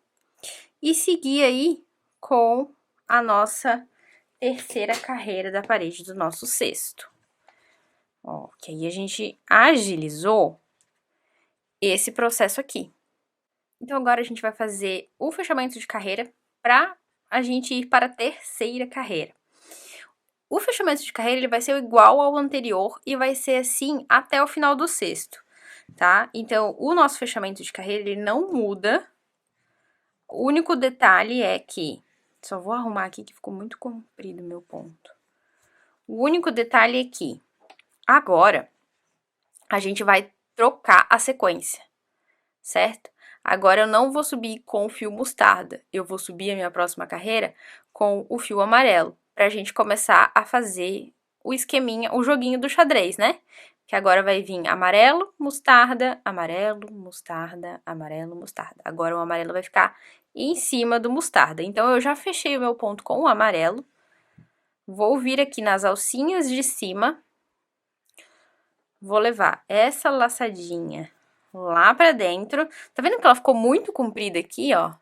e seguir aí com a nossa terceira carreira da parede do nosso cesto. Ó, que aí a gente agilizou esse processo aqui. Então, agora a gente vai fazer o fechamento de carreira para a gente ir para a terceira carreira. O fechamento de carreira, ele vai ser igual ao anterior e vai ser assim até o final do cesto, tá? Então, o nosso fechamento de carreira, ele não muda. O único detalhe é que... Só vou arrumar aqui que ficou muito comprido o meu ponto. O único detalhe é que agora a gente vai trocar a sequência, certo? Agora, eu não vou subir com o fio mostarda, eu vou subir a minha próxima carreira com o fio amarelo, pra gente começar a fazer o esqueminha, o joguinho do xadrez, né? Que agora vai vir amarelo, mostarda, amarelo, mostarda, amarelo, mostarda. Agora, o amarelo vai ficar em cima do mostarda. Então, eu já fechei o meu ponto com o amarelo. Vou vir aqui nas alcinhas de cima. Vou levar essa laçadinha lá pra dentro. Tá vendo que ela ficou muito comprida aqui, ó?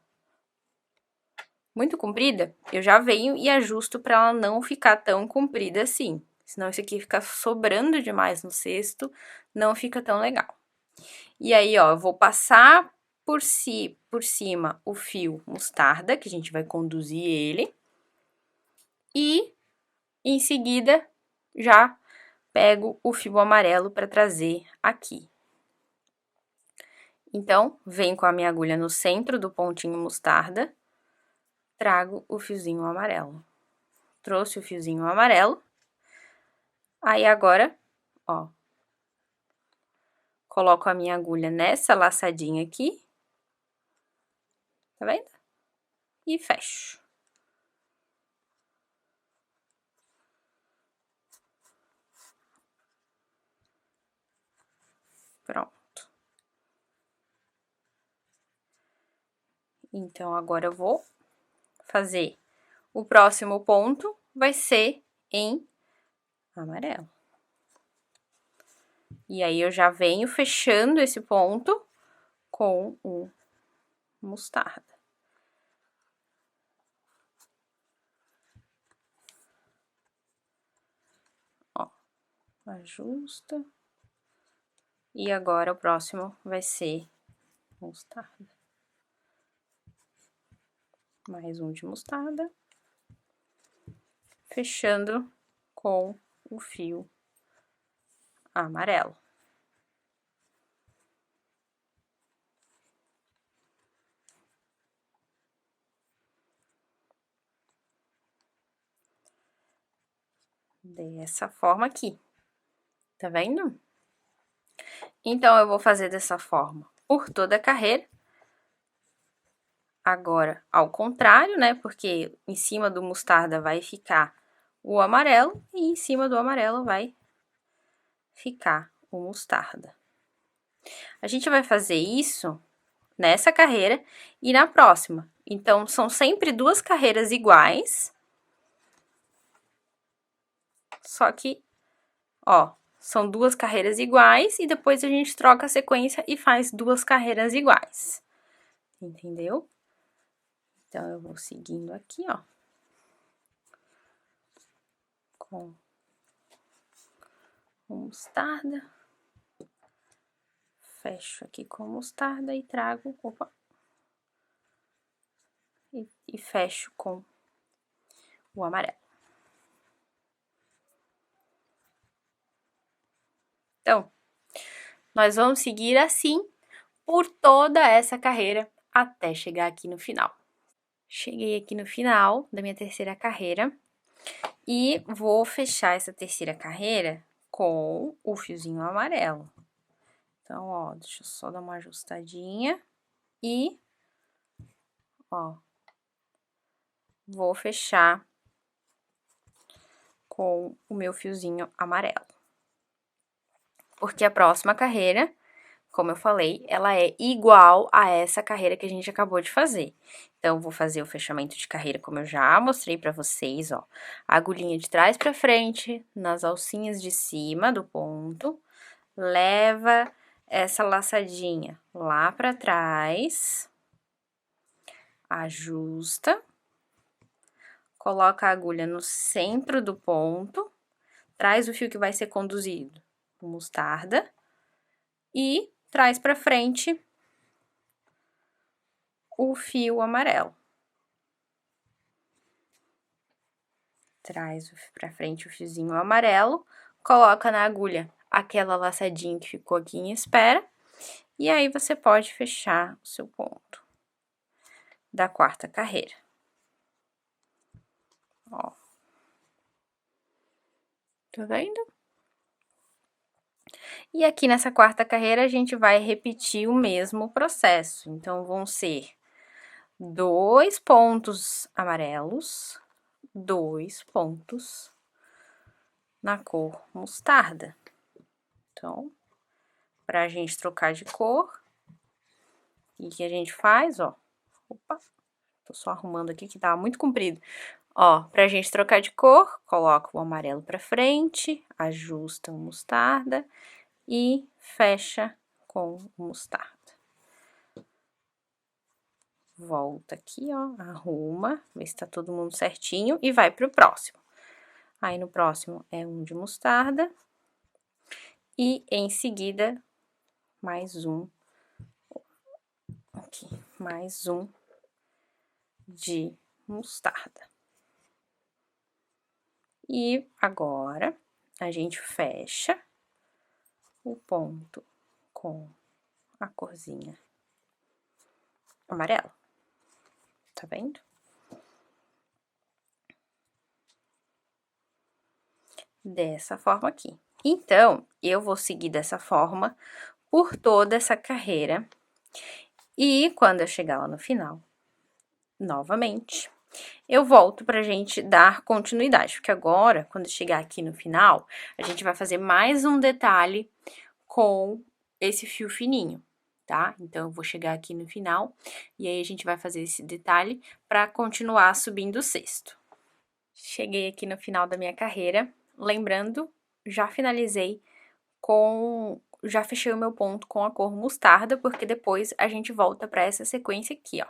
Muito comprida? Eu já venho e ajusto pra ela não ficar tão comprida assim. Senão isso aqui fica sobrando demais no cesto, não fica tão legal. E aí, ó, eu vou passar por cima o fio mostarda, que a gente vai conduzir ele. E, em seguida, já pego o fio amarelo pra trazer aqui. Então, venho com a minha agulha no centro do pontinho mostarda, trago o fiozinho amarelo. Trouxe o fiozinho amarelo, Aí, agora, ó, coloco a minha agulha nessa laçadinha aqui, tá vendo? E fecho. Pronto. Então, agora eu vou fazer o próximo ponto, vai ser em amarelo. E aí, eu já venho fechando esse ponto com o mostarda. Ó, ajusta. E agora, o próximo vai ser mostarda. Mais um de mostarda. Fechando com o fio amarelo. Dessa forma aqui, tá vendo? Então, eu vou fazer dessa forma por toda a carreira. Agora, ao contrário, né? Porque em cima do mostarda vai ficar o amarelo e em cima do amarelo vai ficar o mostarda. A gente vai fazer isso nessa carreira e na próxima. Então, são sempre duas carreiras iguais. Só que, ó, são duas carreiras iguais e depois a gente troca a sequência e faz duas carreiras iguais. Entendeu? Então, eu vou seguindo aqui, ó. Com mostarda. Fecho aqui com mostarda e trago, opa. E fecho com o amarelo. Então, nós vamos seguir assim por toda essa carreira até chegar aqui no final. Cheguei aqui no final da minha terceira carreira e vou fechar essa terceira carreira com o fiozinho amarelo. Então, ó, deixa eu só dar uma ajustadinha e, ó, vou fechar com o meu fiozinho amarelo. Porque a próxima carreira, como eu falei, ela é igual a essa carreira que a gente acabou de fazer. Então, vou fazer o fechamento de carreira, como eu já mostrei pra vocês, ó. A agulhinha de trás pra frente, nas alcinhas de cima do ponto, leva essa laçadinha lá pra trás, ajusta, coloca a agulha no centro do ponto, traz o fio que vai ser conduzido, mostarda, e traz pra frente o fio amarelo. Traz pra frente o fiozinho amarelo, coloca na agulha aquela laçadinha que ficou aqui em espera, e aí você pode fechar o seu ponto da quarta carreira. Ó. Tá vendo? E aqui nessa quarta carreira, a gente vai repetir o mesmo processo. Então, vão ser 2 pontos amarelos, 2 pontos na cor mostarda. Então, pra gente trocar de cor, o que a gente faz, ó. Opa, tô só arrumando aqui que tava muito comprido. Ó, pra gente trocar de cor, coloca o amarelo pra frente, ajusta o mostarda e fecha com o mostarda. Volta aqui, ó, arruma, vê se tá todo mundo certinho e vai pro próximo. Aí, no próximo é um de mostarda e, em seguida, mais um, aqui, mais um de mostarda. E agora, a gente fecha o ponto com a corzinha amarela. Tá vendo? dessa forma aqui. Então, eu vou seguir dessa forma por toda essa carreira. E quando eu chegar lá no final, novamente, eu volto pra gente dar continuidade. Porque agora, quando chegar aqui no final, a gente vai fazer mais um detalhe com esse fio fininho, tá? Então, eu vou chegar aqui no final e aí a gente vai fazer esse detalhe pra continuar subindo o cesto. Cheguei aqui no final da minha carreira, lembrando, já finalizei já fechei o meu ponto com a cor mostarda, porque depois a gente volta para essa sequência aqui, ó.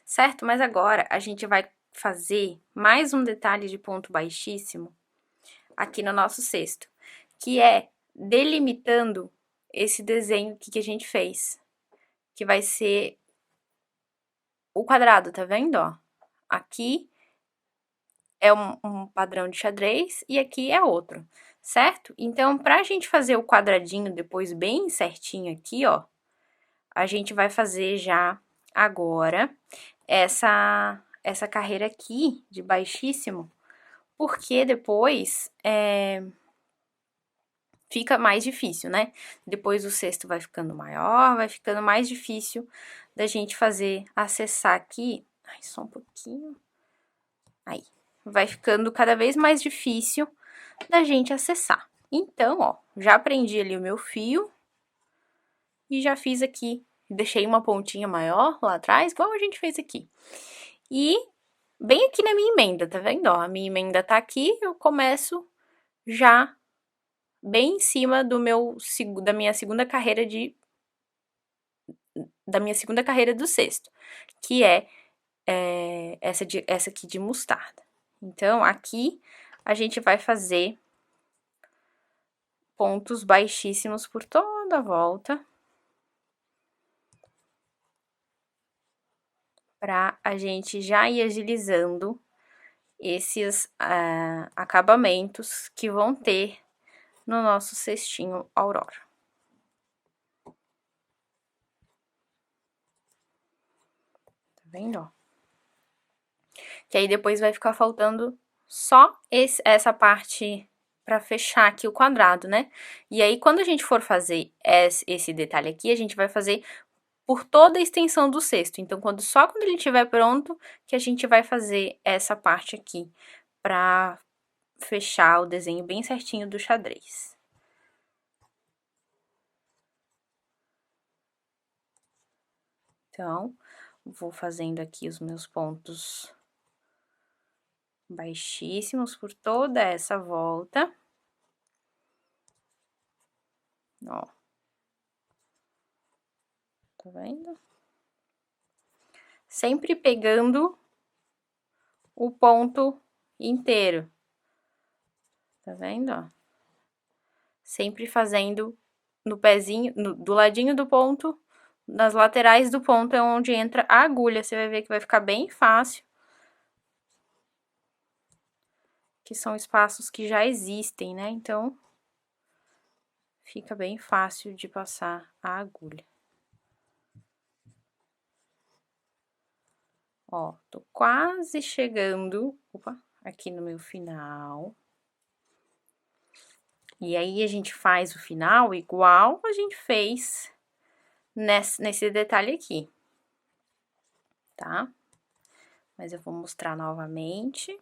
Certo? Mas agora a gente vai fazer mais um detalhe de ponto baixíssimo aqui no nosso cesto, que é delimitando esse desenho aqui que a gente fez, que vai ser o quadrado, tá vendo, ó? Aqui é um padrão de xadrez e aqui é outro, certo? Então, pra gente fazer o quadradinho depois bem certinho aqui, ó, a gente vai fazer já agora essa carreira aqui de baixíssimo, porque depois fica mais difícil, né? Depois o cesto vai ficando maior, vai ficando mais difícil da gente acessar aqui. Ai, só um pouquinho. Aí, vai ficando cada vez mais difícil da gente acessar. Então, ó, já prendi ali o meu fio e já fiz aqui, deixei uma pontinha maior lá atrás, igual a gente fez aqui. E bem aqui na minha emenda, tá vendo? Ó, a minha emenda tá aqui, eu começo já bem em cima da minha segunda carreira do cesto, que é essa aqui de mostarda. Então, aqui a gente vai fazer pontos baixíssimos por toda a volta, para a gente já ir agilizando esses acabamentos que vão ter no nosso cestinho Aurora. Tá vendo, ó? Que aí depois vai ficar faltando só essa parte para fechar aqui o quadrado, né? E aí, quando a gente for fazer esse detalhe aqui, a gente vai fazer por toda a extensão do cesto. Então, só quando ele estiver pronto, que a gente vai fazer essa parte aqui, para fechar o desenho bem certinho do xadrez. Então, vou fazendo aqui os meus pontos baixíssimos por toda essa volta. Ó. Tá vendo? Sempre pegando o ponto inteiro. Tá vendo, ó? Sempre fazendo no pezinho, do ladinho do ponto, nas laterais do ponto é onde entra a agulha. Você vai ver que vai ficar bem fácil. Que são espaços que já existem, né? Então, fica bem fácil de passar a agulha. Ó, tô quase chegando, aqui no meu final. E aí, a gente faz o final igual a gente fez nesse detalhe aqui, tá? Mas eu vou mostrar novamente.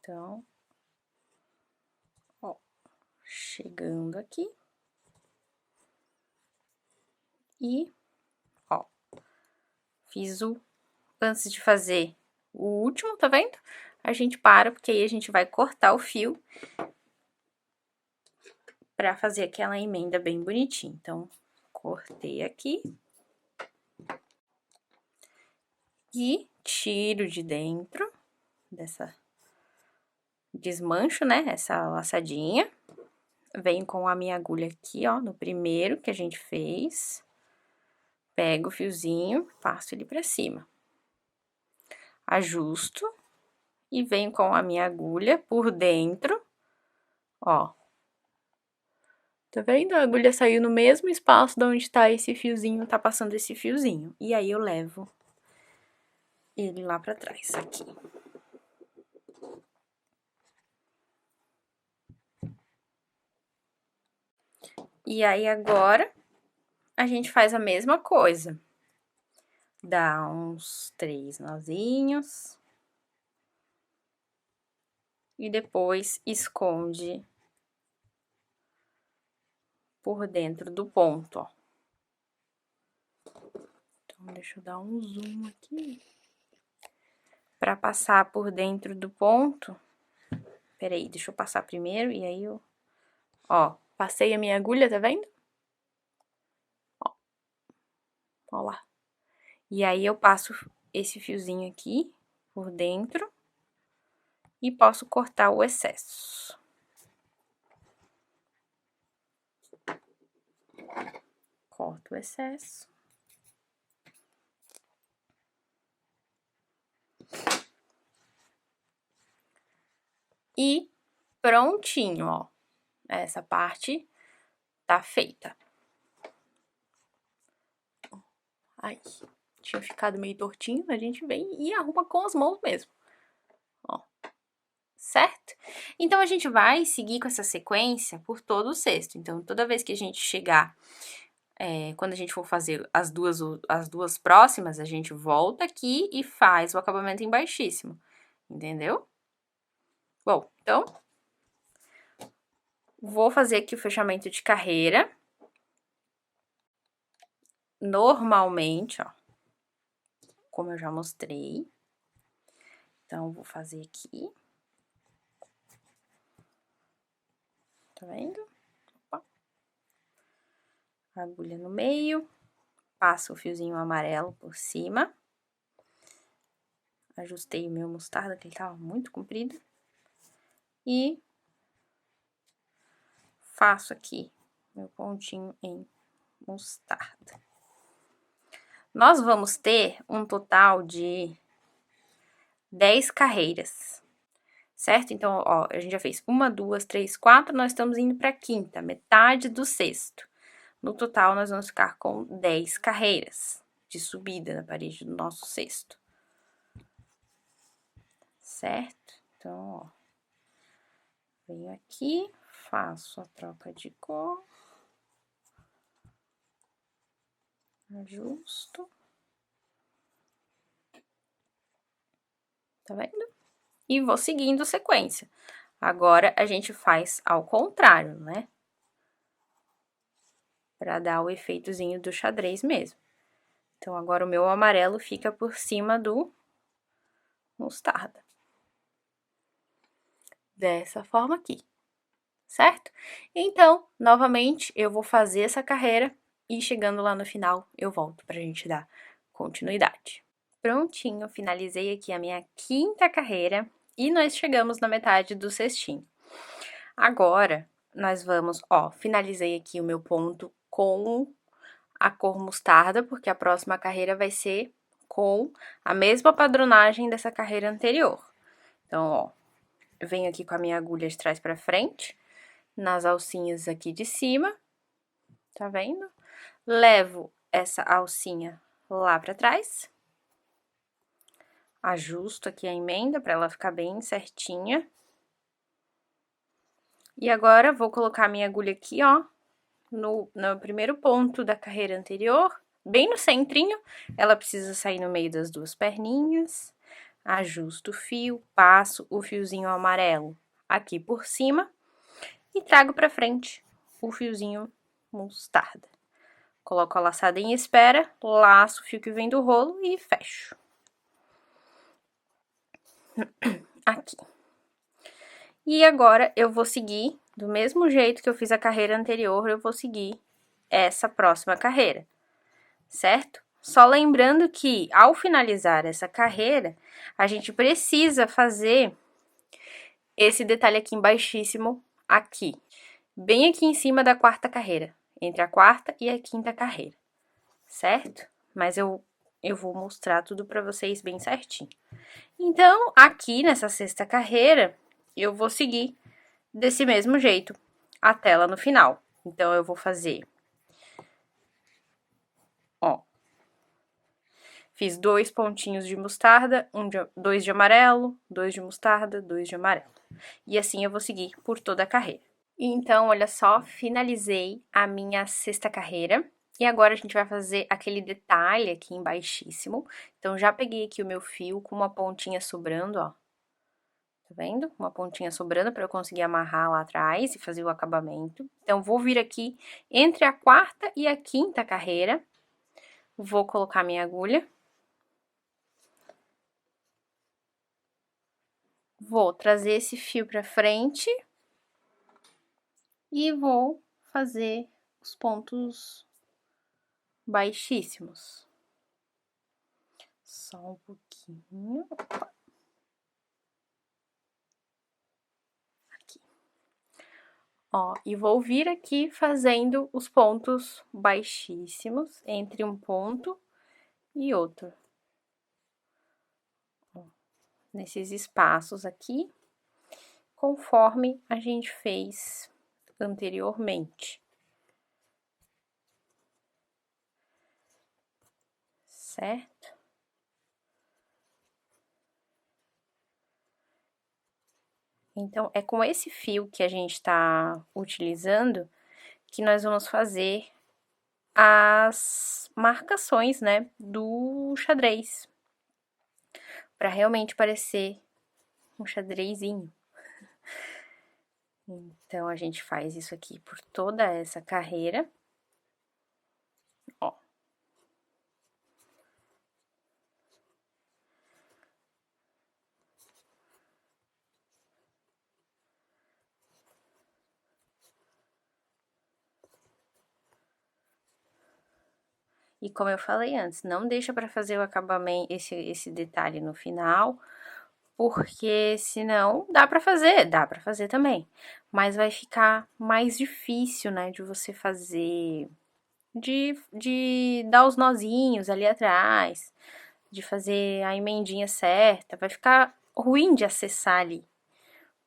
Então, ó, chegando aqui. E, ó, antes de fazer o último, tá vendo? A gente para, porque aí a gente vai cortar o fio pra fazer aquela emenda bem bonitinha. Então, cortei aqui. E tiro de dentro desmancho, né, essa laçadinha. Venho com a minha agulha aqui, ó, no primeiro que a gente fez. Pego o fiozinho, passo ele pra cima. Ajusto e venho com a minha agulha por dentro, ó. Tá vendo? A agulha saiu no mesmo espaço de onde tá esse fiozinho, tá passando esse fiozinho. E aí, eu levo ele lá pra trás, aqui. E aí, agora, a gente faz a mesma coisa. Dá uns 3 nozinhos. E depois esconde por dentro do ponto, ó. Então, deixa eu dar um zoom aqui. Pra passar por dentro do ponto. Peraí, deixa eu passar primeiro e aí eu... Ó, passei a minha agulha, tá vendo? Ó lá. E aí, eu passo esse fiozinho aqui por dentro e posso cortar o excesso. Corto o excesso. E prontinho, ó. Essa parte tá feita. Ai, tinha ficado meio tortinho, a gente vem e arruma com as mãos mesmo. Ó, certo? Então, a gente vai seguir com essa sequência por todo o cesto. Então, toda vez que a gente chegar, quando a gente for fazer as duas próximas, a gente volta aqui e faz o acabamento em baixíssimo, entendeu? Bom, então, vou fazer aqui o fechamento de carreira. Normalmente, ó, como eu já mostrei. Então, vou fazer aqui. Tá vendo? Opa. Agulha no meio. Passo o fiozinho amarelo por cima. Ajustei o meu mostarda, que ele tava muito comprido. E faço aqui meu pontinho em mostarda. Nós vamos ter um total de 10 carreiras, certo? Então, ó, a gente já fez 1, 2, 3, 4, nós estamos indo para a quinta, metade do cesto. No total, nós vamos ficar com 10 carreiras de subida na parede do nosso cesto. Certo? Então, ó, venho aqui, faço a troca de cor. Ajusto. Tá vendo? E vou seguindo a sequência. Agora, a gente faz ao contrário, né? Pra dar o efeitozinho do xadrez mesmo. Então, agora o meu amarelo fica por cima do mostarda. Dessa forma aqui, certo? Então, novamente, eu vou fazer essa carreira e chegando lá no final, eu volto pra gente dar continuidade. Prontinho, finalizei aqui a minha quinta carreira e nós chegamos na metade do cestinho. Agora, nós vamos, ó, finalizei aqui o meu ponto com a cor mostarda, porque a próxima carreira vai ser com a mesma padronagem dessa carreira anterior. Então, ó, eu venho aqui com a minha agulha de trás pra frente, nas alcinhas aqui de cima, tá vendo? Levo essa alcinha lá pra trás. Ajusto aqui a emenda pra ela ficar bem certinha. E agora, vou colocar a minha agulha aqui, ó, no primeiro ponto da carreira anterior, bem no centrinho. Ela precisa sair no meio das duas perninhas. Ajusto o fio, passo o fiozinho amarelo aqui por cima e trago pra frente o fiozinho mostarda. Coloco a laçada em espera, laço o fio que vem do rolo e fecho. Aqui. E agora, eu vou seguir, do mesmo jeito que eu fiz a carreira anterior, eu vou seguir essa próxima carreira, certo? Só lembrando que, ao finalizar essa carreira, a gente precisa fazer esse detalhe aqui embaixíssimo, aqui. Bem aqui em cima da quarta carreira, entre a quarta e a quinta carreira, certo? Mas eu vou mostrar tudo pra vocês bem certinho. Então, aqui nessa sexta carreira, eu vou seguir desse mesmo jeito até lá no final. Então, eu vou fazer, ó, Fiz 2 pontinhos de mostarda, 2 de amarelo, 2 de mostarda, 2 de amarelo. E assim eu vou seguir por toda a carreira. Então, olha só, finalizei a minha 6ª carreira. E agora a gente vai fazer aquele detalhe aqui em baixíssimo. Então, já peguei aqui o meu fio com uma pontinha sobrando, ó. Tá vendo? Uma pontinha sobrando para eu conseguir amarrar lá atrás e fazer o acabamento. Então, vou vir aqui entre a 4ª e a 5ª carreira. Vou colocar minha agulha. Vou trazer esse fio pra frente. E vou fazer os pontos baixíssimos. Só um pouquinho. Opa. Aqui. Ó, e vou vir aqui fazendo os pontos baixíssimos entre um ponto e outro. Ó, nesses espaços aqui, conforme a gente fez anteriormente. Certo? Então, é com esse fio que a gente tá utilizando que nós vamos fazer as marcações, né, do xadrez. Pra realmente parecer um xadrezinho. Então, a gente faz isso aqui por toda essa carreira. Ó. E como eu falei antes, não deixa para fazer o acabamento, esse detalhe no final, porque senão dá para fazer também, mas vai ficar mais difícil, né, de você fazer, de dar os nozinhos ali atrás, de fazer a emendinha certa, vai ficar ruim de acessar ali.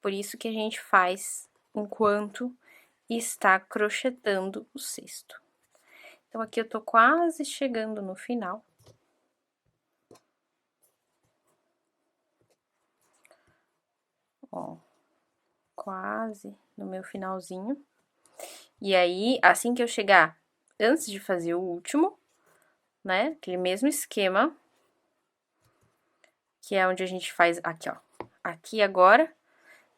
Por isso que a gente faz enquanto está crochetando o cesto. Então, aqui eu tô quase chegando no final. Ó, quase no meu finalzinho. E aí, assim que eu chegar, antes de fazer o último, né, aquele mesmo esquema, que é onde a gente faz, aqui ó, aqui agora,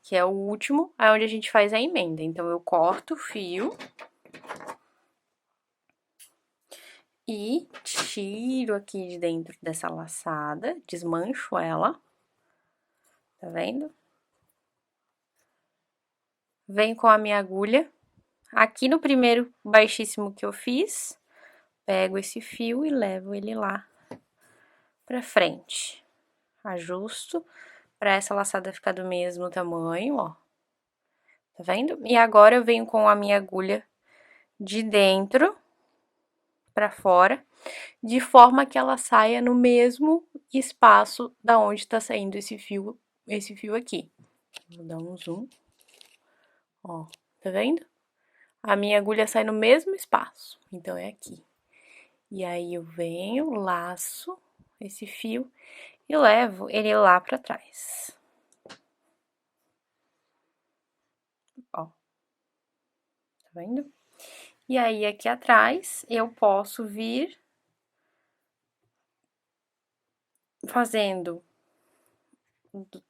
que é o último, é onde a gente faz a emenda. Então, eu corto o fio e tiro aqui de dentro dessa laçada, desmancho ela, tá vendo? Venho com a minha agulha, aqui no primeiro baixíssimo que eu fiz, pego esse fio e levo ele lá pra frente. Ajusto pra essa laçada ficar do mesmo tamanho, ó. Tá vendo? E agora eu venho com a minha agulha de dentro pra fora, de forma que ela saia no mesmo espaço da onde tá saindo esse fio aqui. Vou dar um zoom. Ó, tá vendo? A minha agulha sai no mesmo espaço, então é aqui. E aí eu venho, laço esse fio e levo ele lá pra trás. Ó, tá vendo? E aí, aqui atrás, eu posso vir fazendo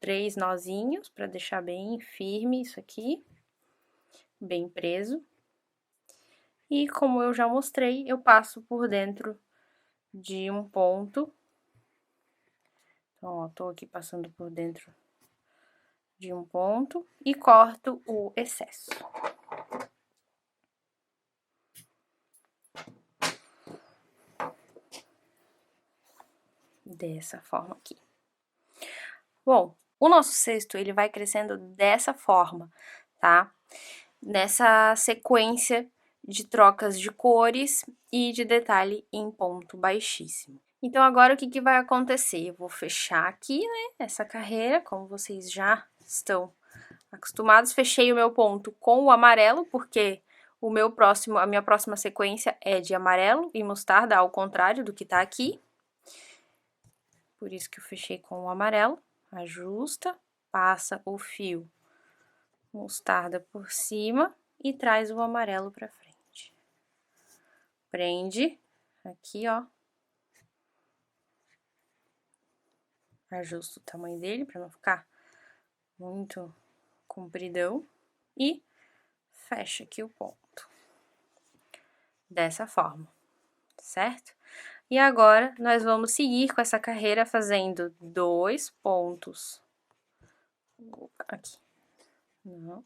3 nozinhos pra deixar bem firme isso aqui, bem preso. E como eu já mostrei, eu passo por dentro de um ponto. Então, ó, tô aqui passando por dentro de um ponto e corto o excesso. Dessa forma aqui. Bom, o nosso cesto, ele vai crescendo dessa forma, tá? Nessa sequência de trocas de cores e de detalhe em ponto baixíssimo. Então, agora o que vai acontecer? Eu vou fechar aqui, né, essa carreira, como vocês já estão acostumados. Fechei o meu ponto com o amarelo, porque a minha próxima sequência é de amarelo e mostarda, ao contrário do que tá aqui. por isso que eu fechei com o amarelo. Ajusta, passa o fio mostarda por cima e traz o amarelo pra frente. Prende aqui, ó. Ajusta o tamanho dele pra não ficar muito compridão e fecha aqui o ponto. Dessa forma, certo? E agora, nós vamos seguir com essa carreira fazendo 2 pontos. Aqui. Não.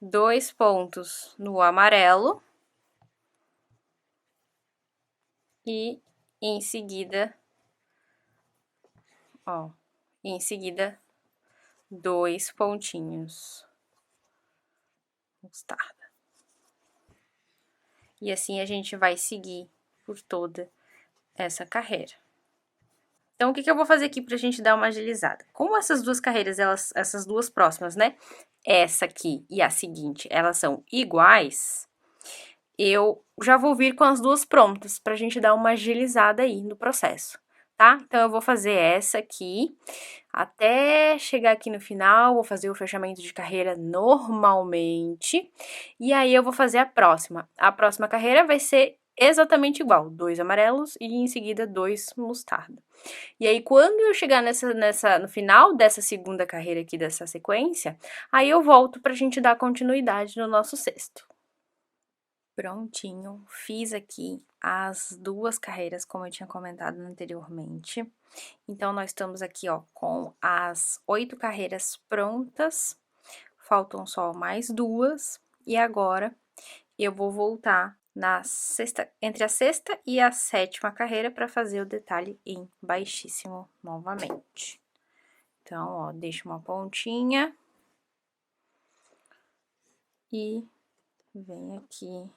2 pontos no amarelo. E em seguida, ó, em seguida, 2 pontinhos mostarda. E assim a gente vai seguir por toda essa carreira. Então, o que eu vou fazer aqui pra gente dar uma agilizada? Como essas duas carreiras, essas duas próximas, né? Essa aqui e a seguinte, elas são iguais, eu já vou vir com as duas prontas pra gente dar uma agilizada aí no processo, tá? Então, eu vou fazer essa aqui, até chegar aqui no final, vou fazer o fechamento de carreira normalmente, e aí eu vou fazer a próxima. A próxima carreira vai ser exatamente igual, 2 amarelos e em seguida 2 mostarda. E aí, quando eu chegar no final dessa segunda carreira aqui, dessa sequência, aí eu volto pra gente dar continuidade no nosso cesto. Prontinho, fiz aqui as duas carreiras, como eu tinha comentado anteriormente. Então, nós estamos aqui, ó, com as 8 carreiras prontas, faltam só mais 2, e agora eu vou voltar entre a sexta e a 7ª carreira para fazer o detalhe em baixíssimo novamente. Então, ó, deixo uma pontinha e venho aqui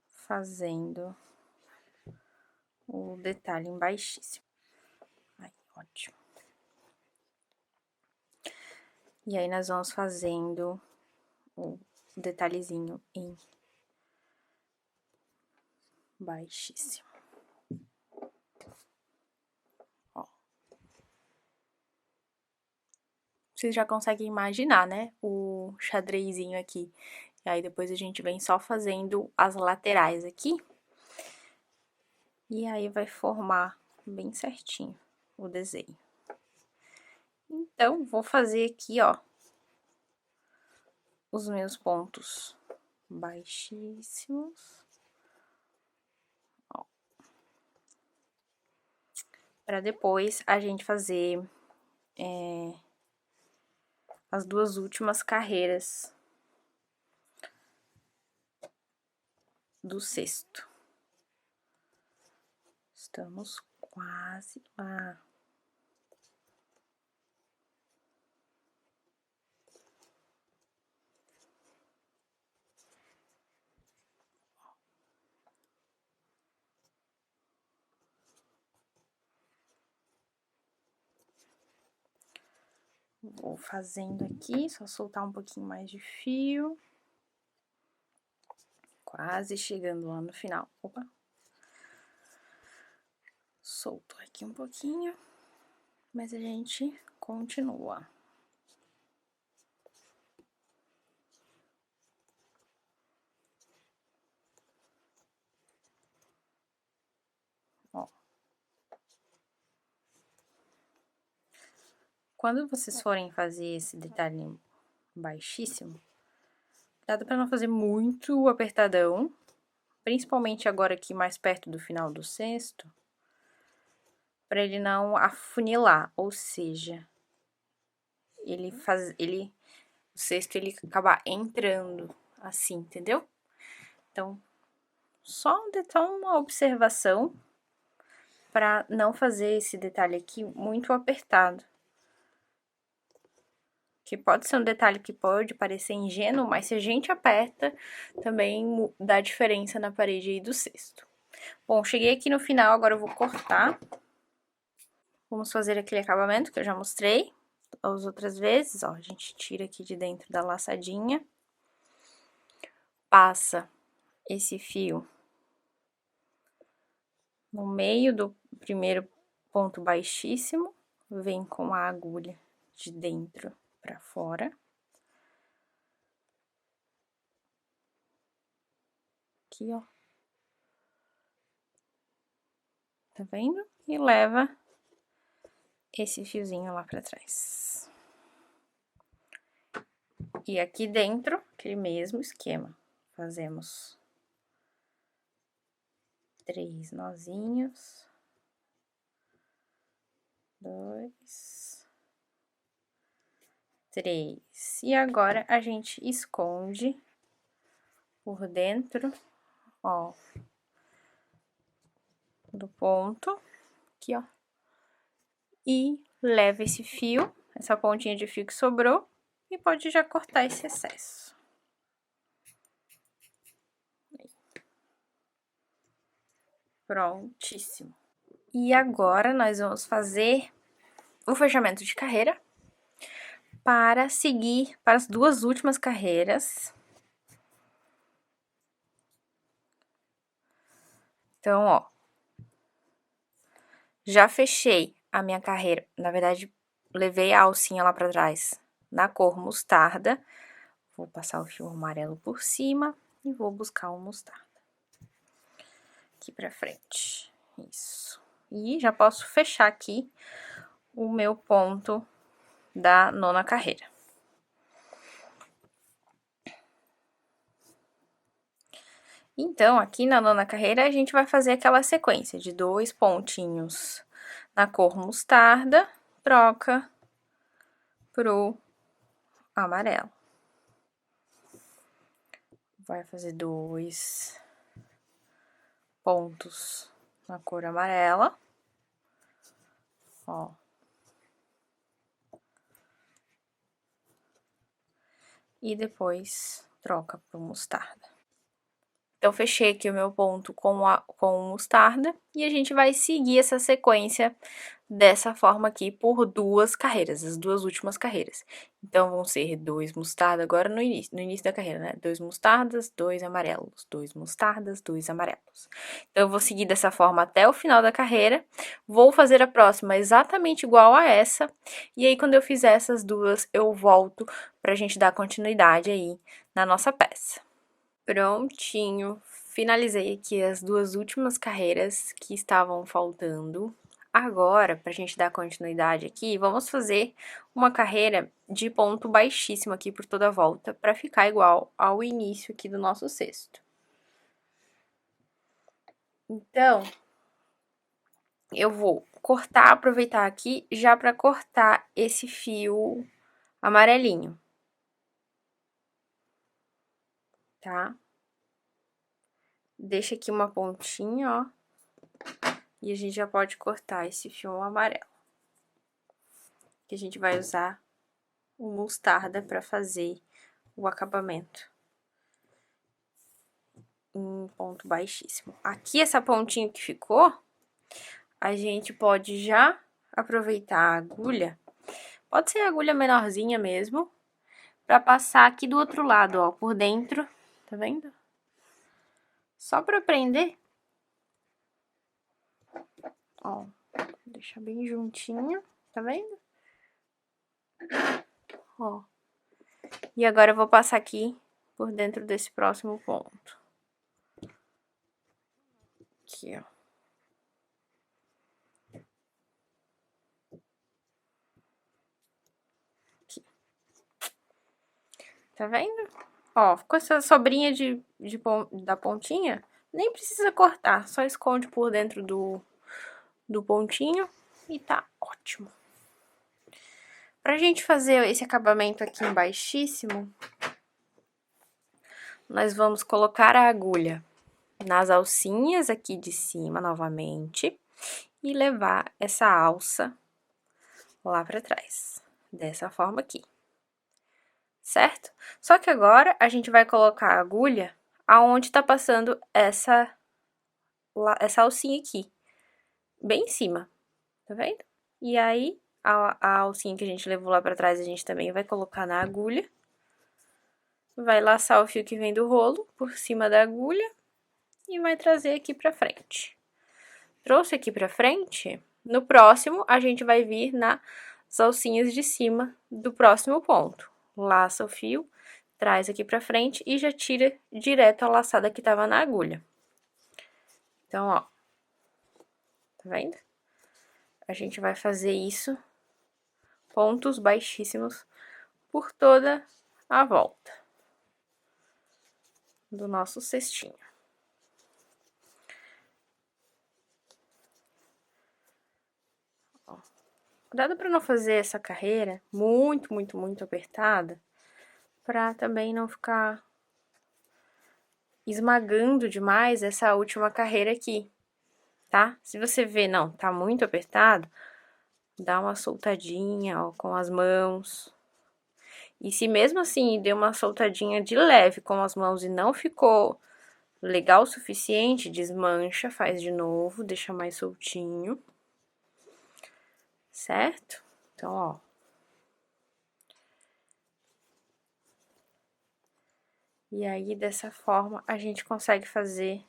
fazendo o detalhe em baixíssimo. Aí, ótimo. E aí, nós vamos fazendo o detalhezinho em baixíssimo. Ó. Vocês já conseguem imaginar, né? O xadrezinho aqui. E aí, depois a gente vem só fazendo as laterais aqui. E aí, vai formar bem certinho o desenho. Então, vou fazer aqui, ó, os meus pontos baixíssimos. Ó. Pra depois a gente fazer as duas últimas carreiras do cesto. Estamos quase lá. Vou fazendo aqui, só soltar um pouquinho mais de fio. Quase chegando lá no final. Opa! Soltou aqui um pouquinho, mas a gente continua. Ó. Quando vocês forem fazer esse detalhe baixíssimo, cuidado para não fazer muito apertadão, principalmente agora aqui mais perto do final do cesto, para ele não afunilar, ou seja, o cesto ele acabar entrando assim, entendeu? Então, só uma observação para não fazer esse detalhe aqui muito apertado. Que pode ser um detalhe que pode parecer ingênuo, mas se a gente aperta, também dá diferença na parede aí do cesto. Bom, cheguei aqui no final, agora eu vou cortar. Vamos fazer aquele acabamento que eu já mostrei as outras vezes, ó, a gente tira aqui de dentro da laçadinha. Passa esse fio no meio do primeiro ponto baixíssimo, vem com a agulha de dentro pra fora. Aqui, ó. Tá vendo? E leva esse fiozinho lá pra trás. E aqui dentro, aquele mesmo esquema, fazemos 3 nozinhos, 2, 3. E agora a gente esconde por dentro, ó, do ponto, aqui, ó, e leva esse fio, essa pontinha de fio que sobrou, e pode já cortar esse excesso. Prontíssimo. E agora, nós vamos fazer o fechamento de carreira para seguir para as 2 últimas carreiras. Então, ó, já fechei a minha carreira, na verdade, levei a alcinha lá pra trás na cor mostarda. Vou passar o fio amarelo por cima e vou buscar o mostarda aqui pra frente. Isso. E já posso fechar aqui o meu ponto da 9ª carreira. Então, aqui na 9ª carreira, a gente vai fazer aquela sequência de 2 pontinhos na cor mostarda, troca pro amarelo. Vai fazer 2 pontos na cor amarela, ó. E depois troca pro mostarda. Então, fechei aqui o meu ponto com o mostarda e a gente vai seguir essa sequência dessa forma aqui por 2 carreiras, as 2 últimas carreiras. Então, vão ser 2 mostarda agora no início da carreira, né? 2 mostardas, 2 amarelos, 2 mostardas, 2 amarelos. Então, eu vou seguir dessa forma até o final da carreira, vou fazer a próxima exatamente igual a essa, e aí quando eu fizer essas 2, eu volto pra gente dar continuidade aí na nossa peça. Prontinho, finalizei aqui as 2 últimas carreiras que estavam faltando. Agora, pra gente dar continuidade aqui, vamos fazer uma carreira de ponto baixíssimo aqui por toda a volta, pra ficar igual ao início aqui do nosso cesto. Então, eu vou cortar, aproveitar aqui já pra cortar esse fio amarelinho. Tá? Deixa aqui uma pontinha, ó, e a gente já pode cortar esse fio amarelo. Que a gente vai usar o mostarda para fazer o acabamento em ponto baixíssimo. Aqui, essa pontinha que ficou, a gente pode já aproveitar a agulha, pode ser a agulha menorzinha mesmo, para passar aqui do outro lado, ó, por dentro, tá vendo? Só para prender. Ó, deixar bem juntinho, tá vendo? Ó. E agora eu vou passar aqui por dentro desse próximo ponto. Aqui, ó. Aqui. Tá vendo? Ó, ficou essa sobrinha da pontinha, nem precisa cortar, só esconde por dentro do pontinho e tá ótimo. Pra gente fazer esse acabamento aqui em baixíssimo, nós vamos colocar a agulha nas alcinhas aqui de cima novamente e levar essa alça lá pra trás, dessa forma aqui. Certo? Só que agora a gente vai colocar a agulha aonde tá passando essa alcinha aqui, bem em cima, tá vendo? E aí, a alcinha que a gente levou lá pra trás, a gente também vai colocar na agulha. Vai laçar o fio que vem do rolo por cima da agulha e vai trazer aqui pra frente. Trouxe aqui pra frente, No próximo, a gente vai vir nas alcinhas de cima do próximo ponto. Laça o fio, traz aqui pra frente e já tira direto a laçada que tava na agulha. Então, ó, tá vendo? A gente vai fazer isso, pontos baixíssimos, por toda a volta do nosso cestinho. Ó. Cuidado pra não fazer essa carreira muito apertada, pra também não ficar esmagando demais essa última carreira aqui, tá? Se você vê, não, tá muito apertado, dá uma soltadinha, ó, com as mãos. E se mesmo assim deu uma soltadinha de leve com as mãos e não ficou legal o suficiente, desmancha, faz de novo, deixa mais soltinho. Certo? Então, ó. E aí, dessa forma, a gente consegue fazer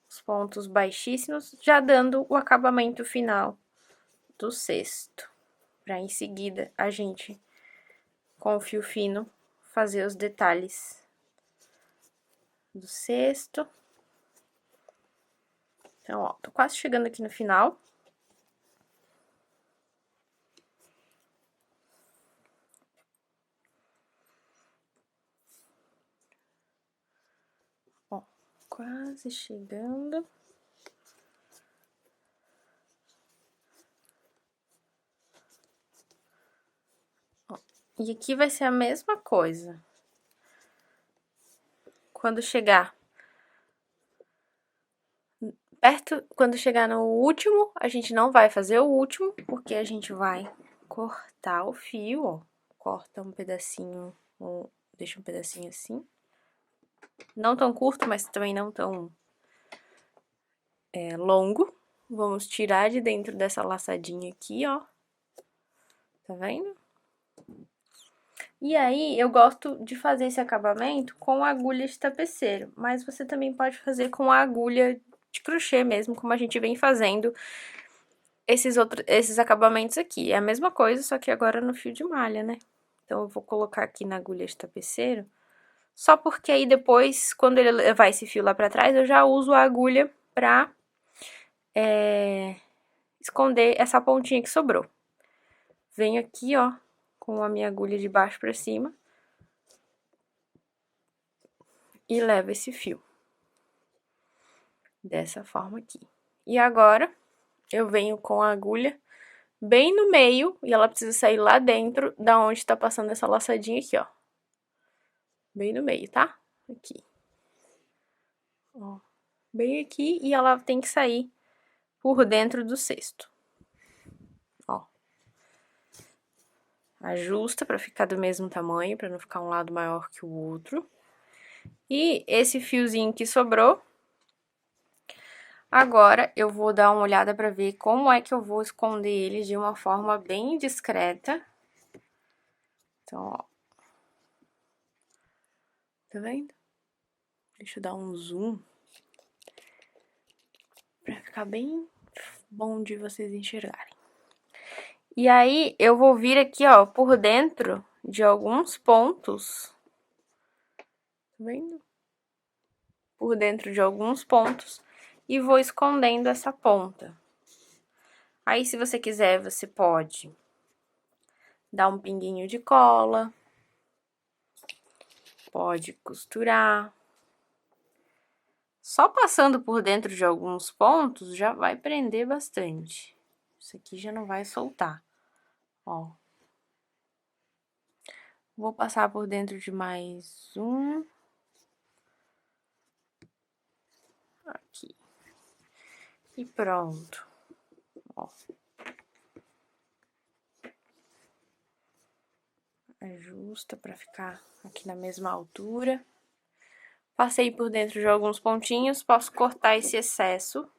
os pontos baixíssimos, já dando o acabamento final do cesto. Pra em seguida, a gente, com o fio fino, fazer os detalhes do cesto. Então, ó, tô quase chegando aqui no final. Ó, quase chegando. Ó, e aqui vai ser a mesma coisa. Quando chegar perto, quando chegar no último, a gente não vai fazer o último, porque a gente vai cortar o fio, ó. Corta um pedacinho, deixa um pedacinho assim. Não tão curto, mas também não tão longo. Vamos tirar de dentro dessa laçadinha aqui, ó. Tá vendo? E aí, eu gosto de fazer esse acabamento com agulha de tapeceiro, mas você também pode fazer com a agulha de crochê mesmo, como a gente vem fazendo esses acabamentos aqui. É a mesma coisa, só que agora no fio de malha, né? Então, eu vou colocar aqui na agulha de tapeceiro, só porque aí depois, quando ele levar esse fio lá pra trás, eu já uso a agulha pra esconder essa pontinha que sobrou. Venho aqui, ó, com a minha agulha de baixo pra cima e levo esse fio. Dessa forma aqui. E agora, eu venho com a agulha bem no meio, e ela precisa sair lá dentro da onde tá passando essa laçadinha aqui, ó. Bem no meio, tá? Aqui. Ó. Bem aqui, e ela tem que sair por dentro do cesto. Ó. Ajusta pra ficar do mesmo tamanho, pra não ficar um lado maior que o outro. E esse fiozinho que sobrou, agora eu vou dar uma olhada pra ver como é que eu vou esconder ele de uma forma bem discreta. Então, ó. Tá vendo? Deixa eu dar um zoom pra ficar bem bom de vocês enxergarem. E aí, eu vou vir aqui, ó, por dentro de alguns pontos. Tá vendo? Por dentro de alguns pontos e vou escondendo essa ponta. Aí, se você quiser, você pode dar um pinguinho de cola, pode costurar. Só passando por dentro de alguns pontos já vai prender bastante. Isso aqui já não vai soltar, ó. Vou passar por dentro de mais um. Aqui. E pronto. Ó. Ajusta pra ficar aqui na mesma altura. Passei por dentro de alguns pontinhos, posso cortar esse excesso.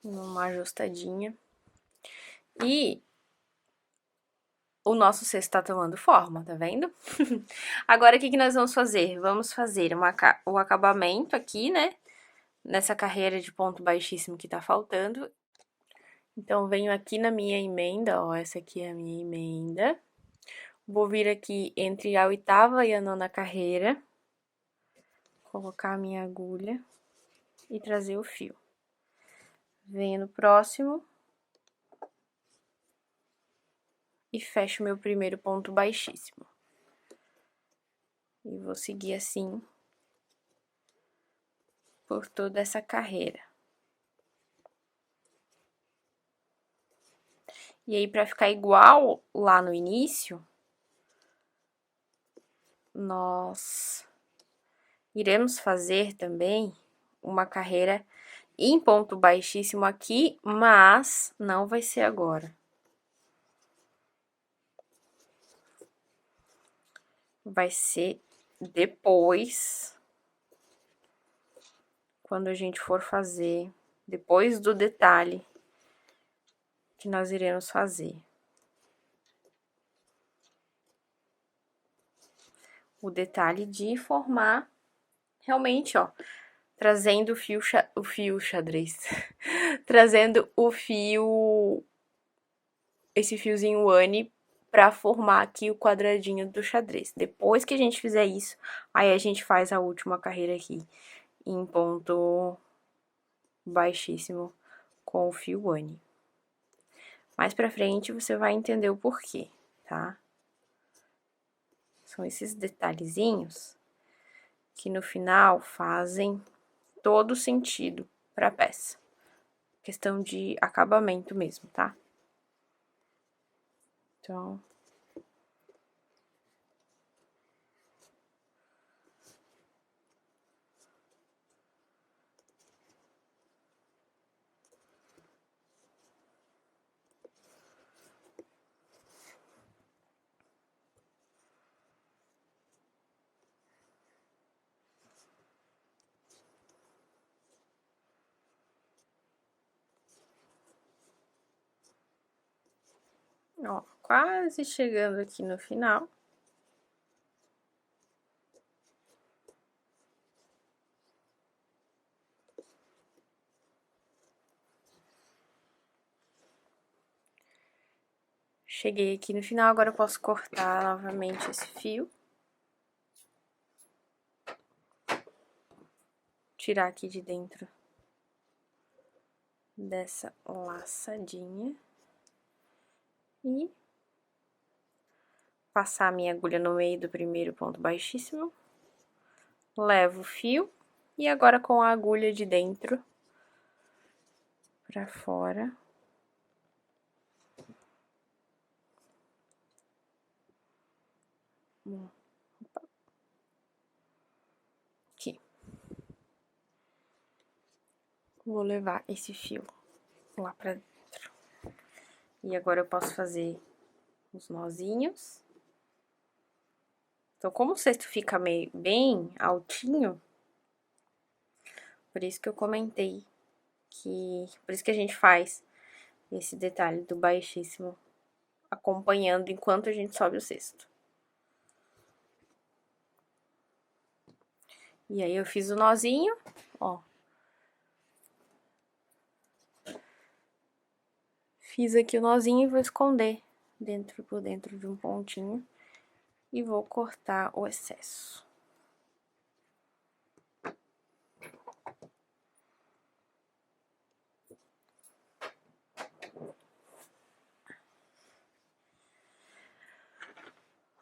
Uma ajustadinha. E o nosso cesto tá tomando forma, tá vendo? Agora, o que nós vamos fazer? Vamos fazer o acabamento aqui, né? Nessa carreira de ponto baixíssimo que tá faltando. Então, venho aqui na minha emenda, ó, essa aqui é a minha emenda. Vou vir aqui entre a 8ª e a 9ª carreira. Colocar a minha agulha e trazer o fio. Venho no próximo. E fecho meu primeiro ponto baixíssimo. E vou seguir assim por toda essa carreira. E aí, pra ficar igual lá no início, nós iremos fazer também uma carreira em ponto baixíssimo aqui, mas não vai ser agora. Vai ser depois, quando a gente for fazer, depois do detalhe que nós iremos fazer. O detalhe de formar realmente, ó, trazendo o fio xadrez, trazendo o fio, esse fiozinho Anne pra formar aqui o quadradinho do xadrez. Depois que a gente fizer isso, aí a gente faz a última carreira aqui em ponto baixíssimo com o fio Anne. Mais pra frente você vai entender o porquê, tá? São esses detalhezinhos que no final fazem todo sentido pra peça. Questão de acabamento mesmo, tá? Então... Ó, quase chegando aqui no final. Cheguei aqui no final, agora eu posso cortar novamente esse fio. Tirar aqui de dentro dessa laçadinha. E passar a minha agulha no meio do primeiro ponto baixíssimo. Levo o fio e agora com a agulha de dentro pra fora. Aqui. Vou levar esse fio lá pra dentro. E agora eu posso fazer os nozinhos. Então, como o cesto fica meio bem altinho, por isso que eu comentei que... Por isso que a gente faz esse detalhe do baixíssimo acompanhando enquanto a gente sobe o cesto. E aí, eu fiz o nozinho, ó. Fiz aqui o nozinho e vou esconder por dentro de um pontinho. E vou cortar o excesso.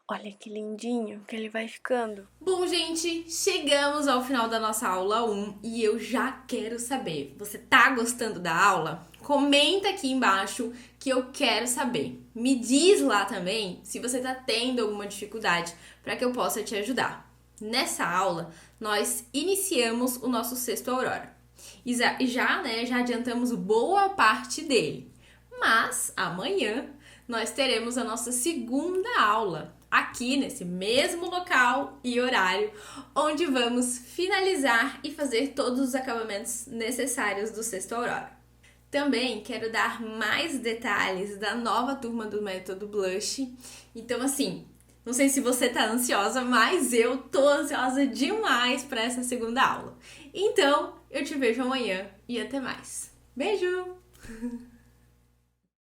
Olha que lindinho que ele vai ficando. Bom, gente, chegamos ao final da nossa aula 1 e eu já quero saber, você tá gostando da aula? Comenta aqui embaixo que eu quero saber. Me diz lá também se você tá tendo alguma dificuldade para que eu possa te ajudar. Nessa aula, nós iniciamos o nosso cesto Aurora. E já adiantamos boa parte dele. Mas amanhã nós teremos a nossa segunda aula, aqui nesse mesmo local e horário, onde vamos finalizar e fazer todos os acabamentos necessários do cesto Aurora. Também quero dar mais detalhes da nova turma do Método Blush. Então, assim, não sei se você tá ansiosa, mas eu tô ansiosa demais para essa segunda aula. Então, eu te vejo amanhã e até mais. Beijo!